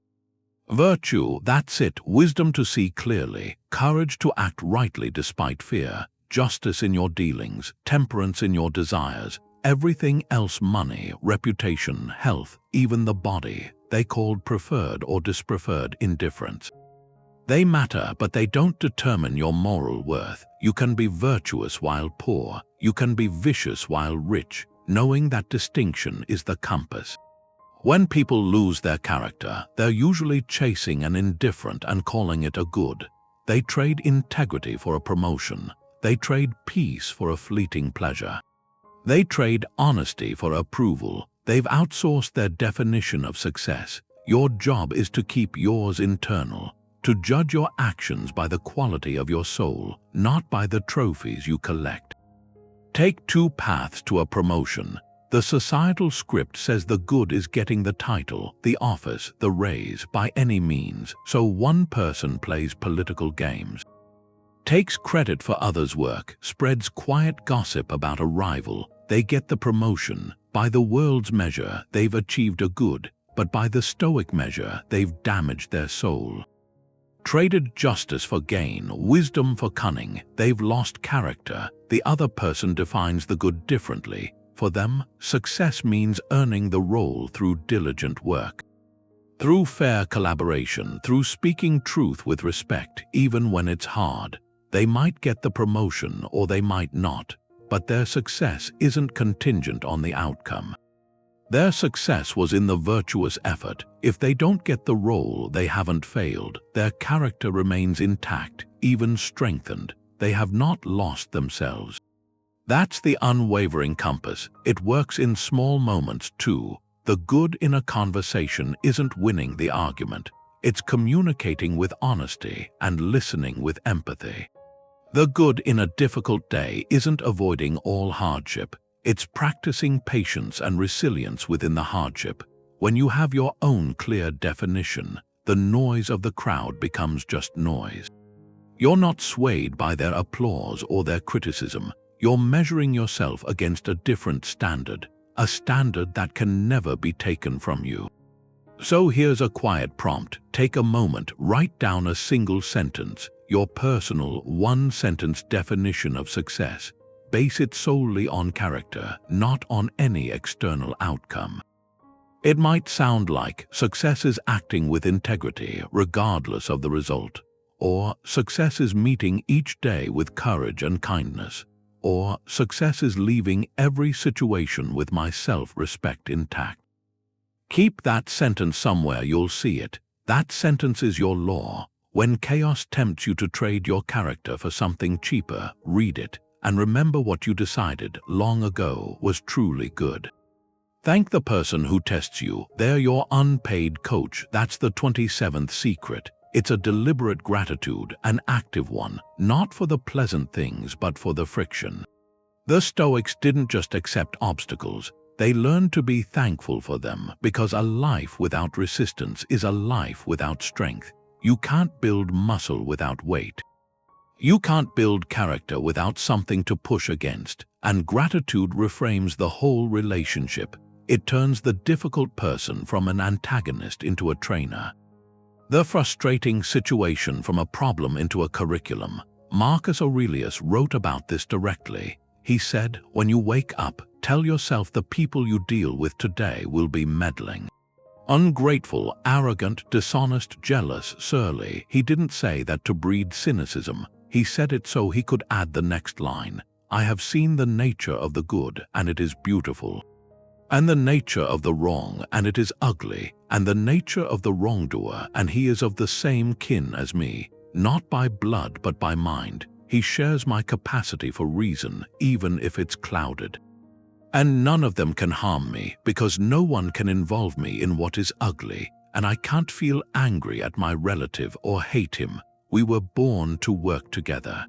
Virtue, that's it. Wisdom to see clearly, courage to act rightly despite fear, justice in your dealings, temperance in your desires. Everything else, money, reputation, health, even the body, they called preferred or dispreferred indifference. They matter, but they don't determine your moral worth. You can be virtuous while poor. You can be vicious while rich. Knowing that distinction is the compass. When people lose their character, they're usually chasing an indifferent and calling it a good. They trade integrity for a promotion. They trade peace for a fleeting pleasure. They trade honesty for approval. They've outsourced their definition of success. Your job is to keep yours internal, to judge your actions by the quality of your soul, not by the trophies you collect. Take two paths to a promotion. The societal script says the good is getting the title, the office, the raise by any means, so one person plays political games, takes credit for others' work, spreads quiet gossip about a rival. They get the promotion. By the world's measure, they've achieved a good, but by the Stoic measure, they've damaged their soul. Traded justice for gain, wisdom for cunning, they've lost character. The other person defines the good differently. For them, success means earning the role through diligent work, through fair collaboration, through speaking truth with respect, even when it's hard. They might get the promotion or they might not, but their success isn't contingent on the outcome. Their success was in the virtuous effort. If they don't get the role, they haven't failed. Their character remains intact, even strengthened. They have not lost themselves. That's the unwavering compass. It works in small moments too. The good in a conversation isn't winning the argument. It's communicating with honesty and listening with empathy. The good in a difficult day isn't avoiding all hardship. It's practicing patience and resilience within the hardship. When you have your own clear definition, the noise of the crowd becomes just noise. You're not swayed by their applause or their criticism. You're measuring yourself against a different standard, a standard that can never be taken from you. So here's a quiet prompt. Take a moment, write down a single sentence, your personal one-sentence definition of success. Base it solely on character, not on any external outcome. It might sound like success is acting with integrity regardless of the result, or success is meeting each day with courage and kindness, or success is leaving every situation with my self-respect intact. Keep that sentence somewhere, you'll see it. That sentence is your law. When chaos tempts you to trade your character for something cheaper, read it, and remember what you decided long ago was truly good. Thank the person who tests you. They're your unpaid coach. That's the 27th secret. It's a deliberate gratitude, an active one, not for the pleasant things but for the friction. The Stoics didn't just accept obstacles. They learned to be thankful for them, because a life without resistance is a life without strength. You can't build muscle without weight. You can't build character without something to push against, and gratitude reframes the whole relationship. It turns the difficult person from an antagonist into a trainer, the frustrating situation from a problem into a curriculum. Marcus Aurelius wrote about this directly. He said, "When you wake up, tell yourself the people you deal with today will be meddling, ungrateful, arrogant, dishonest, jealous, surly." He didn't say that to breed cynicism. He said it so he could add the next line, "I have seen the nature of the good, and it is beautiful, and the nature of the wrong, and it is ugly, and the nature of the wrongdoer, and he is of the same kin as me, not by blood but by mind. He shares my capacity for reason, even if it's clouded. And none of them can harm me, because no one can involve me in what is ugly, and I can't feel angry at my relative or hate him. We were born to work together.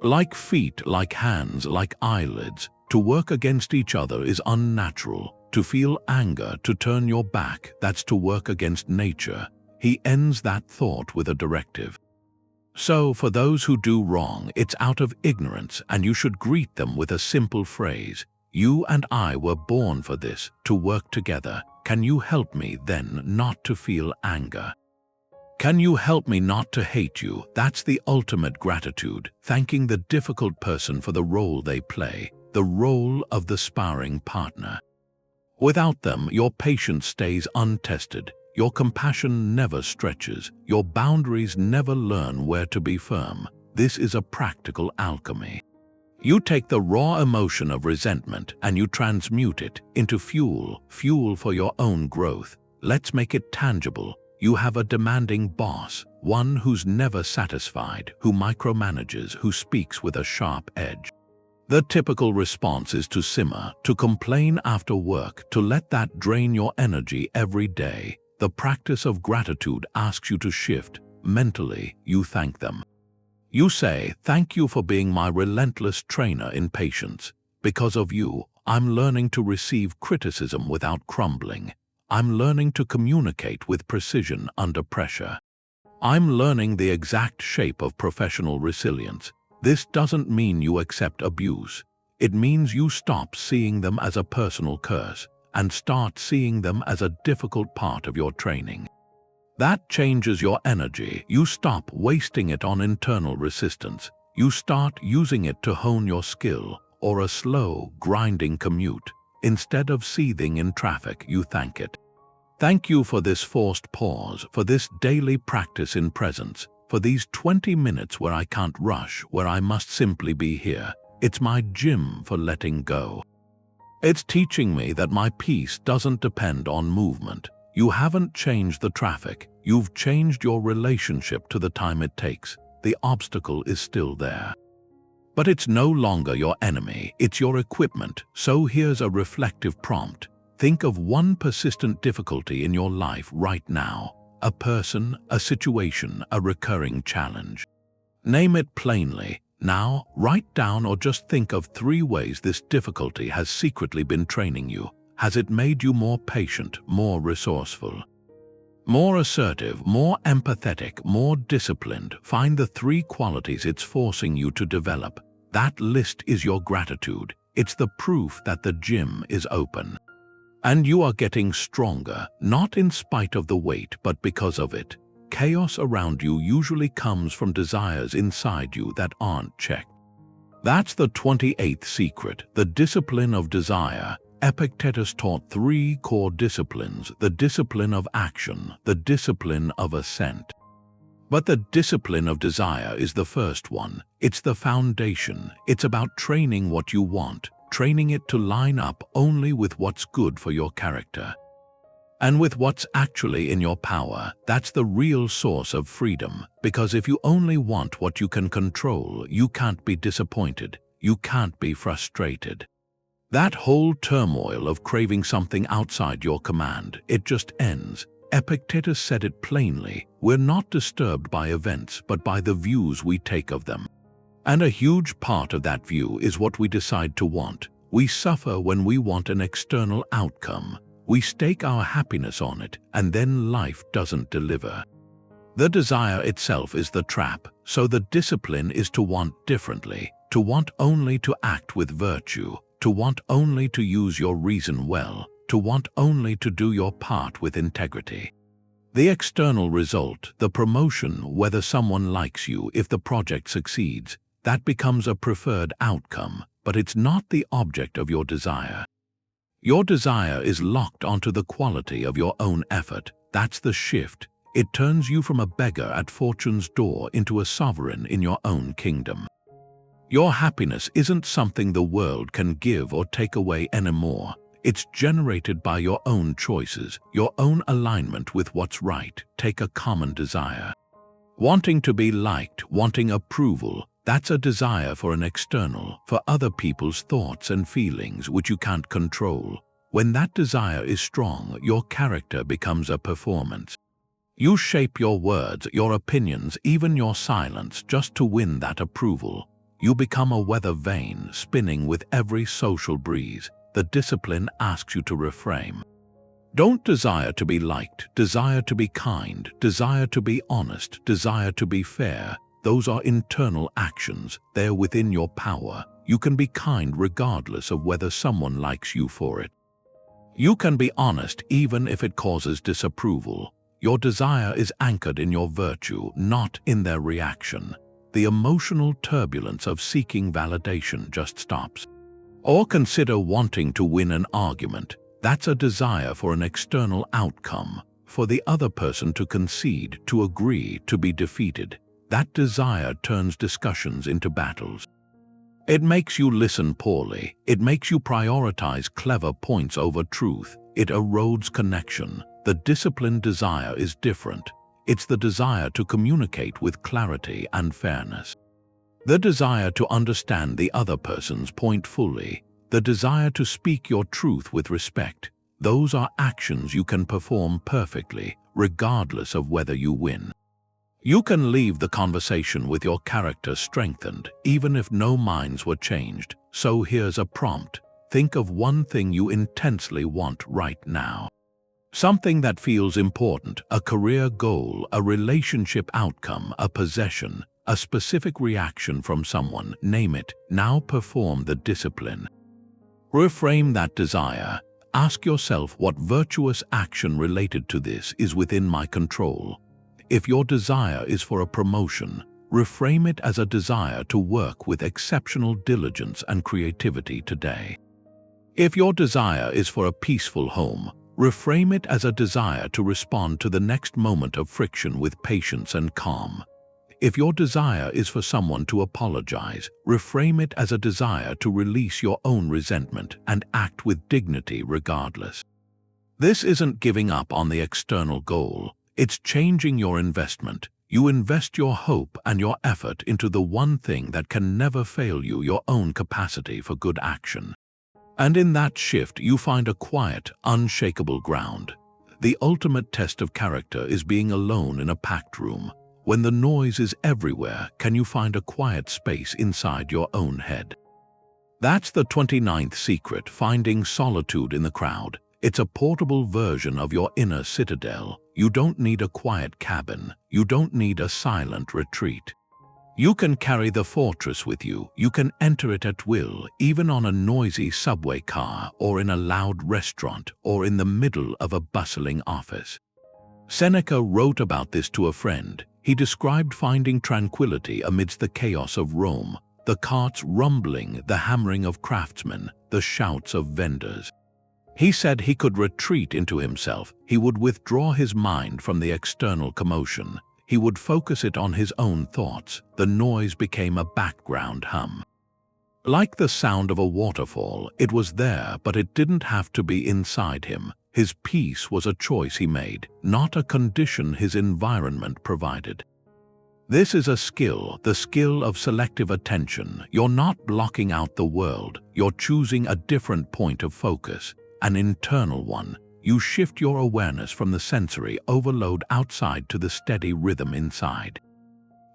Like feet, like hands, like eyelids. To work against each other is unnatural. To feel anger, to turn your back, that's to work against nature." He ends that thought with a directive. So, for those who do wrong, it's out of ignorance, and you should greet them with a simple phrase. "You and I were born for this, to work together. Can you help me, then, not to feel anger? Can you help me not to hate you?" That's the ultimate gratitude, thanking the difficult person for the role they play, the role of the sparring partner. Without them, your patience stays untested, your compassion never stretches, your boundaries never learn where to be firm. This is a practical alchemy. You take the raw emotion of resentment and you transmute it into fuel for your own growth. Let's make it tangible. You have a demanding boss, one who's never satisfied, who micromanages, who speaks with a sharp edge. The typical response is to simmer, to complain after work, to let that drain your energy every day. The practice of gratitude asks you to shift. Mentally, you thank them. You say, "Thank you for being my relentless trainer in patience. Because of you, I'm learning to receive criticism without crumbling. I'm learning to communicate with precision under pressure. I'm learning the exact shape of professional resilience." This doesn't mean you accept abuse. It means you stop seeing them as a personal curse and start seeing them as a difficult part of your training. That changes your energy. You stop wasting it on internal resistance. You start using it to hone your skill or a slow, grinding commute. Instead of seething in traffic, you thank it. Thank you for this forced pause, for this daily practice in presence, for these 20 minutes where I can't rush, where I must simply be here. It's my gym for letting go. It's teaching me that my peace doesn't depend on movement. You haven't changed the traffic. You've changed your relationship to the time it takes. The obstacle is still there. But it's no longer your enemy, it's your equipment. So here's a reflective prompt. Think of one persistent difficulty in your life right now. A person, a situation, a recurring challenge. Name it plainly. Now, write down or just think of 3 ways this difficulty has secretly been training you. Has it made you more patient, more resourceful, more assertive, more empathetic, more disciplined? Find the 3 qualities it's forcing you to develop. That list is your gratitude. It's the proof that the gym is open. And you are getting stronger, not in spite of the weight, but because of it. Chaos around you usually comes from desires inside you that aren't checked. That's the 28th secret, the discipline of desire. Epictetus taught 3 core disciplines: the discipline of action, the discipline of assent. But the discipline of desire is the first one. It's the foundation. It's about training what you want, training it to line up only with what's good for your character and with what's actually in your power. That's the real source of freedom, because if you only want what you can control, you can't be disappointed, you can't be frustrated. That whole turmoil of craving something outside your command, it just ends. Epictetus said it plainly: we're not disturbed by events, but by the views we take of them. And a huge part of that view is what we decide to want. We suffer when we want an external outcome. We stake our happiness on it, and then life doesn't deliver. The desire itself is the trap, so the discipline is to want differently, to want only to act with virtue, to want only to use your reason well, to want only to do your part with integrity. The external result, the promotion, whether someone likes you, if the project succeeds, that becomes a preferred outcome, but it's not the object of your desire. Your desire is locked onto the quality of your own effort. That's the shift. It turns you from a beggar at fortune's door into a sovereign in your own kingdom. Your happiness isn't something the world can give or take away anymore. It's generated by your own choices, your own alignment with what's right. Take a common desire. Wanting to be liked, wanting approval, that's a desire for an external, for other people's thoughts and feelings which you can't control. When that desire is strong, your character becomes a performance. You shape your words, your opinions, even your silence just to win that approval. You become a weather vane spinning with every social breeze. The discipline asks you to reframe. Don't desire to be liked, desire to be kind, desire to be honest, desire to be fair. Those are internal actions. They're within your power. You can be kind regardless of whether someone likes you for it. You can be honest even if it causes disapproval. Your desire is anchored in your virtue, not in their reaction. The emotional turbulence of seeking validation just stops. Or consider wanting to win an argument. That's a desire for an external outcome, for the other person to concede, to agree, to be defeated. That desire turns discussions into battles. It makes you listen poorly. It makes you prioritize clever points over truth. It erodes connection. The disciplined desire is different. It's the desire to communicate with clarity and fairness. The desire to understand the other person's point fully, the desire to speak your truth with respect, those are actions you can perform perfectly, regardless of whether you win. You can leave the conversation with your character strengthened, even if no minds were changed. So here's a prompt. Think of one thing you intensely want right now. Something that feels important, a career goal, a relationship outcome, a possession, a specific reaction from someone, name it. Now perform the discipline. Reframe that desire. Ask yourself what virtuous action related to this is within my control. If your desire is for a promotion, reframe it as a desire to work with exceptional diligence and creativity today. If your desire is for a peaceful home, reframe it as a desire to respond to the next moment of friction with patience and calm. If your desire is for someone to apologize, reframe it as a desire to release your own resentment and act with dignity regardless. This isn't giving up on the external goal. It's changing your investment. You invest your hope and your effort into the one thing that can never fail you, your own capacity for good action. And in that shift, you find a quiet, unshakable ground. The ultimate test of character is being alone in a packed room. When the noise is everywhere, can you find a quiet space inside your own head? That's the 29th secret, finding solitude in the crowd. It's a portable version of your inner citadel. You don't need a quiet cabin. You don't need a silent retreat. You can carry the fortress with you. You can enter it at will, even on a noisy subway car, or in a loud restaurant, or in the middle of a bustling office. Seneca wrote about this to a friend. He described finding tranquility amidst the chaos of Rome, the carts rumbling, the hammering of craftsmen, the shouts of vendors. He said he could retreat into himself. He would withdraw his mind from the external commotion. He would focus it on his own thoughts. The noise became a background hum. Like the sound of a waterfall, it was there, but it didn't have to be inside him. His peace was a choice he made, not a condition his environment provided. This is a skill, the skill of selective attention. You're not blocking out the world. You're choosing a different point of focus, an internal one. You shift your awareness from the sensory overload outside to the steady rhythm inside.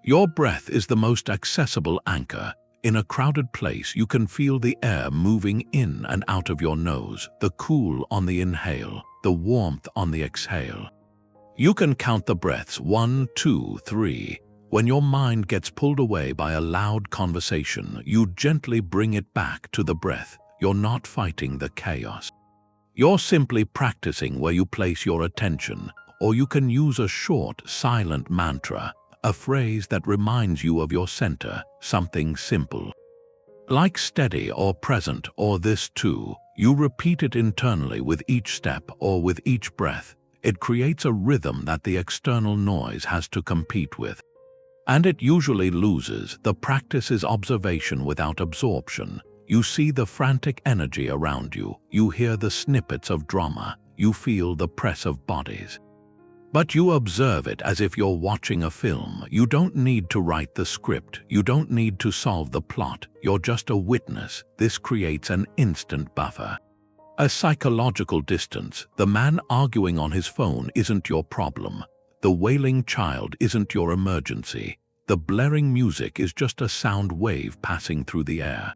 Your breath is the most accessible anchor. In a crowded place, you can feel the air moving in and out of your nose, the cool on the inhale, the warmth on the exhale. You can count the breaths, 1, 2, 3. When your mind gets pulled away by a loud conversation, you gently bring it back to the breath. You're not fighting the chaos. You're simply practicing where you place your attention, or you can use a short, silent mantra, a phrase that reminds you of your center, something simple. Like steady or present or this too, you repeat it internally with each step or with each breath. It creates a rhythm that the external noise has to compete with. And it usually loses. The practice is observation without absorption. You see the frantic energy around you. You hear the snippets of drama. You feel the press of bodies. But you observe it as if you're watching a film. You don't need to write the script. You don't need to solve the plot. You're just a witness. This creates an instant buffer. A psychological distance. The man arguing on his phone isn't your problem. The wailing child isn't your emergency. The blaring music is just a sound wave passing through the air.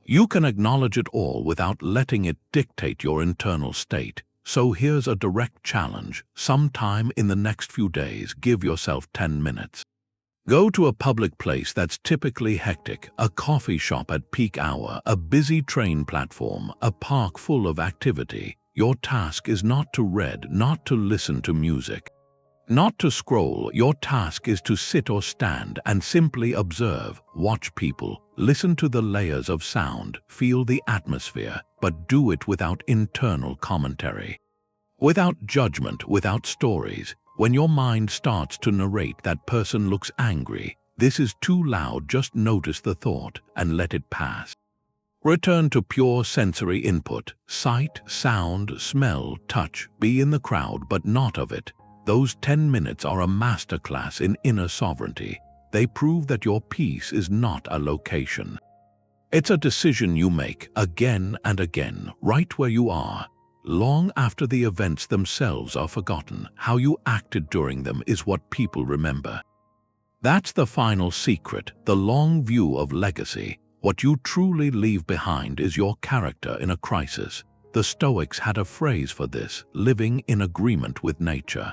You can acknowledge it all without letting it dictate your internal state. So here's a direct challenge. Sometime in the next few days, give yourself 10 minutes. Go to a public place that's typically hectic, a coffee shop at peak hour, a busy train platform, a park full of activity. Your task is not to read, not to listen to music, not to scroll. Your task is to sit or stand and simply observe, watch people, listen to the layers of sound, feel the atmosphere, but do it without internal commentary, without judgment, without stories. When your mind starts to narrate that person looks angry, this is too loud, just notice the thought and let it pass. Return to pure sensory input, sight, sound, smell, touch. Be in the crowd but not of it. Those 10 minutes are a masterclass in inner sovereignty. They prove that your peace is not a location. It's a decision you make again and again, right where you are. Long after the events themselves are forgotten, how you acted during them is what people remember. That's the final secret, the long view of legacy. What you truly leave behind is your character in a crisis. The Stoics had a phrase for this, living in agreement with nature,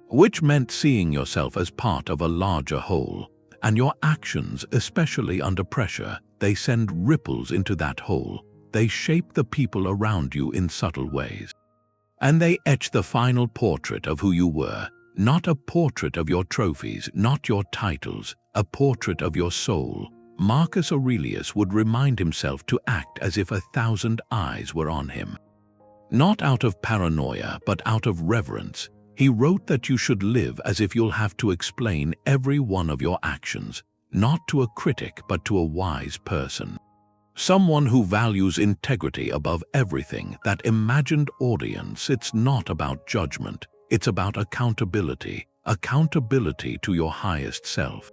which meant seeing yourself as part of a larger whole. And your actions, especially under pressure, they send ripples into that whole. They shape the people around you in subtle ways. And they etch the final portrait of who you were, not a portrait of your trophies, not your titles, a portrait of your soul. Marcus Aurelius would remind himself to act as if 1,000 eyes were on him. Not out of paranoia, but out of reverence. He wrote that you should live as if you'll have to explain every one of your actions, not to a critic but to a wise person. Someone who values integrity above everything, that imagined audience. It's not about judgment, it's about accountability, accountability to your highest self.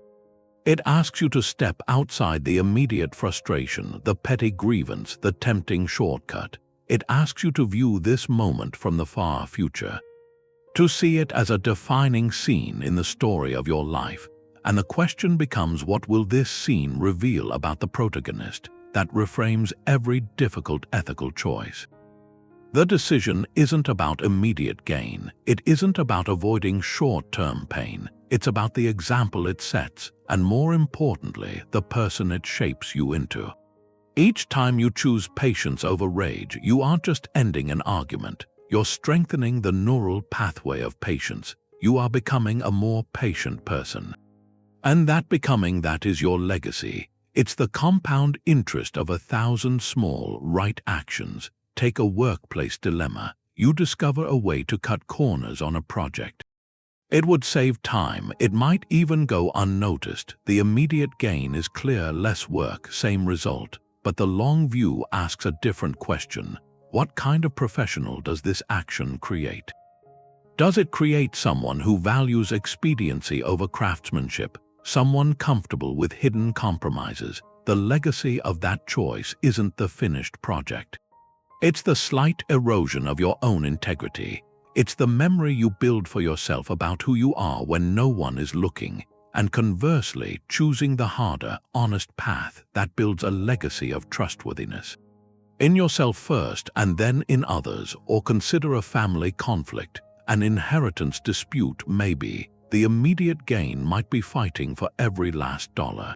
It asks you to step outside the immediate frustration, the petty grievance, the tempting shortcut. It asks you to view this moment from the far future, to see it as a defining scene in the story of your life. And the question becomes, what will this scene reveal about the protagonist that reframes every difficult ethical choice? The decision isn't about immediate gain. It isn't about avoiding short-term pain. It's about the example it sets, and more importantly, the person it shapes you into. Each time you choose patience over rage, you aren't just ending an argument. You're strengthening the neural pathway of patience. You are becoming a more patient person. And that becoming, that is your legacy. It's the compound interest of 1,000 small, right actions. Take a workplace dilemma. You discover a way to cut corners on a project. It would save time. It might even go unnoticed. The immediate gain is clear: less work, same result. But the long view asks a different question. What kind of professional does this action create? Does it create someone who values expediency over craftsmanship? Someone comfortable with hidden compromises? The legacy of that choice isn't the finished project. It's the slight erosion of your own integrity. It's the memory you build for yourself about who you are when no one is looking. And conversely, choosing the harder, honest path, that builds a legacy of trustworthiness. In yourself first and then in others. Or consider a family conflict, an inheritance dispute maybe. The immediate gain might be fighting for every last dollar.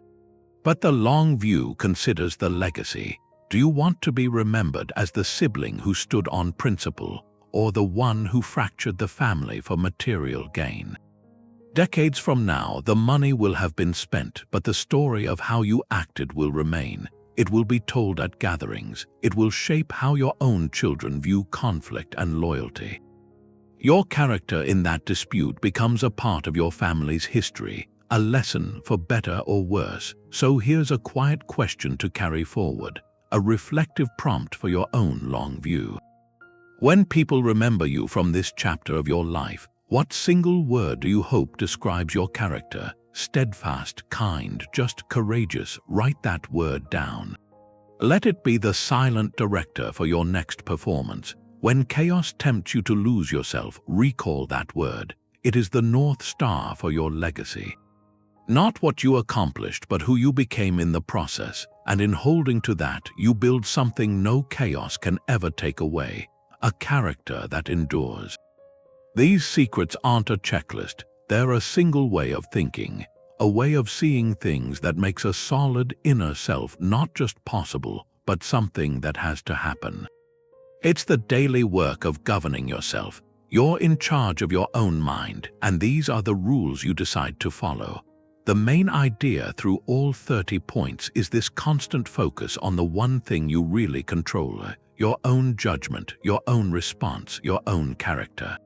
But the long view considers the legacy. Do you want to be remembered as the sibling who stood on principle, or the one who fractured the family for material gain? Decades from now, the money will have been spent, but the story of how you acted will remain. It will be told at gatherings. It will shape how your own children view conflict and loyalty. Your character in that dispute becomes a part of your family's history, a lesson for better or worse. So here's a quiet question to carry forward, a reflective prompt for your own long view. When people remember you from this chapter of your life, what single word do you hope describes your character? Steadfast, kind, just courageous. Write that word down. Let it be the silent director for your next performance. When chaos tempts you to lose yourself, recall that word. It is the North Star for your legacy. Not what you accomplished, but who you became in the process. And in holding to that, you build something no chaos can ever take away. A character that endures. These secrets aren't a checklist. They're a single way of thinking. A way of seeing things that makes a solid inner self not just possible, but something that has to happen. It's the daily work of governing yourself. You're in charge of your own mind, and these are the rules you decide to follow. The main idea through all 30 points is this constant focus on the one thing you really control: your own judgment, your own response, your own character.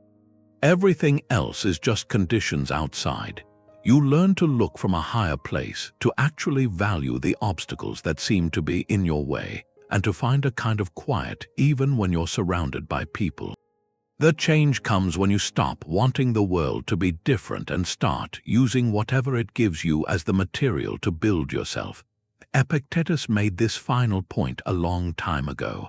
Everything else is just conditions outside. You learn to look from a higher place, to actually value the obstacles that seem to be in your way, and to find a kind of quiet even when you're surrounded by people. The change comes when you stop wanting the world to be different and start using whatever it gives you as the material to build yourself. Epictetus made this final point a long time ago.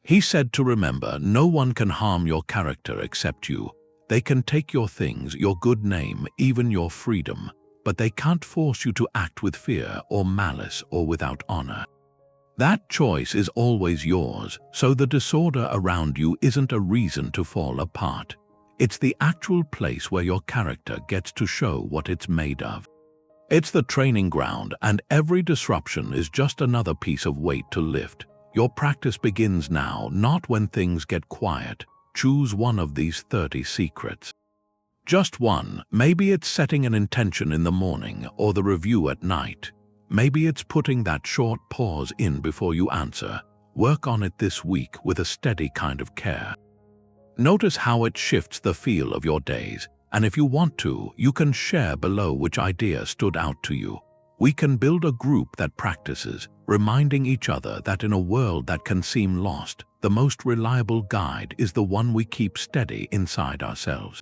He said to remember, no one can harm your character except you. They can take your things, your good name, even your freedom, but they can't force you to act with fear or malice or without honor. That choice is always yours, so the disorder around you isn't a reason to fall apart. It's the actual place where your character gets to show what it's made of. It's the training ground, and every disruption is just another piece of weight to lift. Your practice begins now, not when things get quiet. Choose one of these 30 secrets. Just one. Maybe it's setting an intention in the morning or the review at night. Maybe it's putting that short pause in before you answer. Work on it this week with a steady kind of care. Notice how it shifts the feel of your days, and if you want to, you can share below which idea stood out to you. We can build a group that practices, reminding each other that in a world that can seem lost, the most reliable guide is the one we keep steady inside ourselves.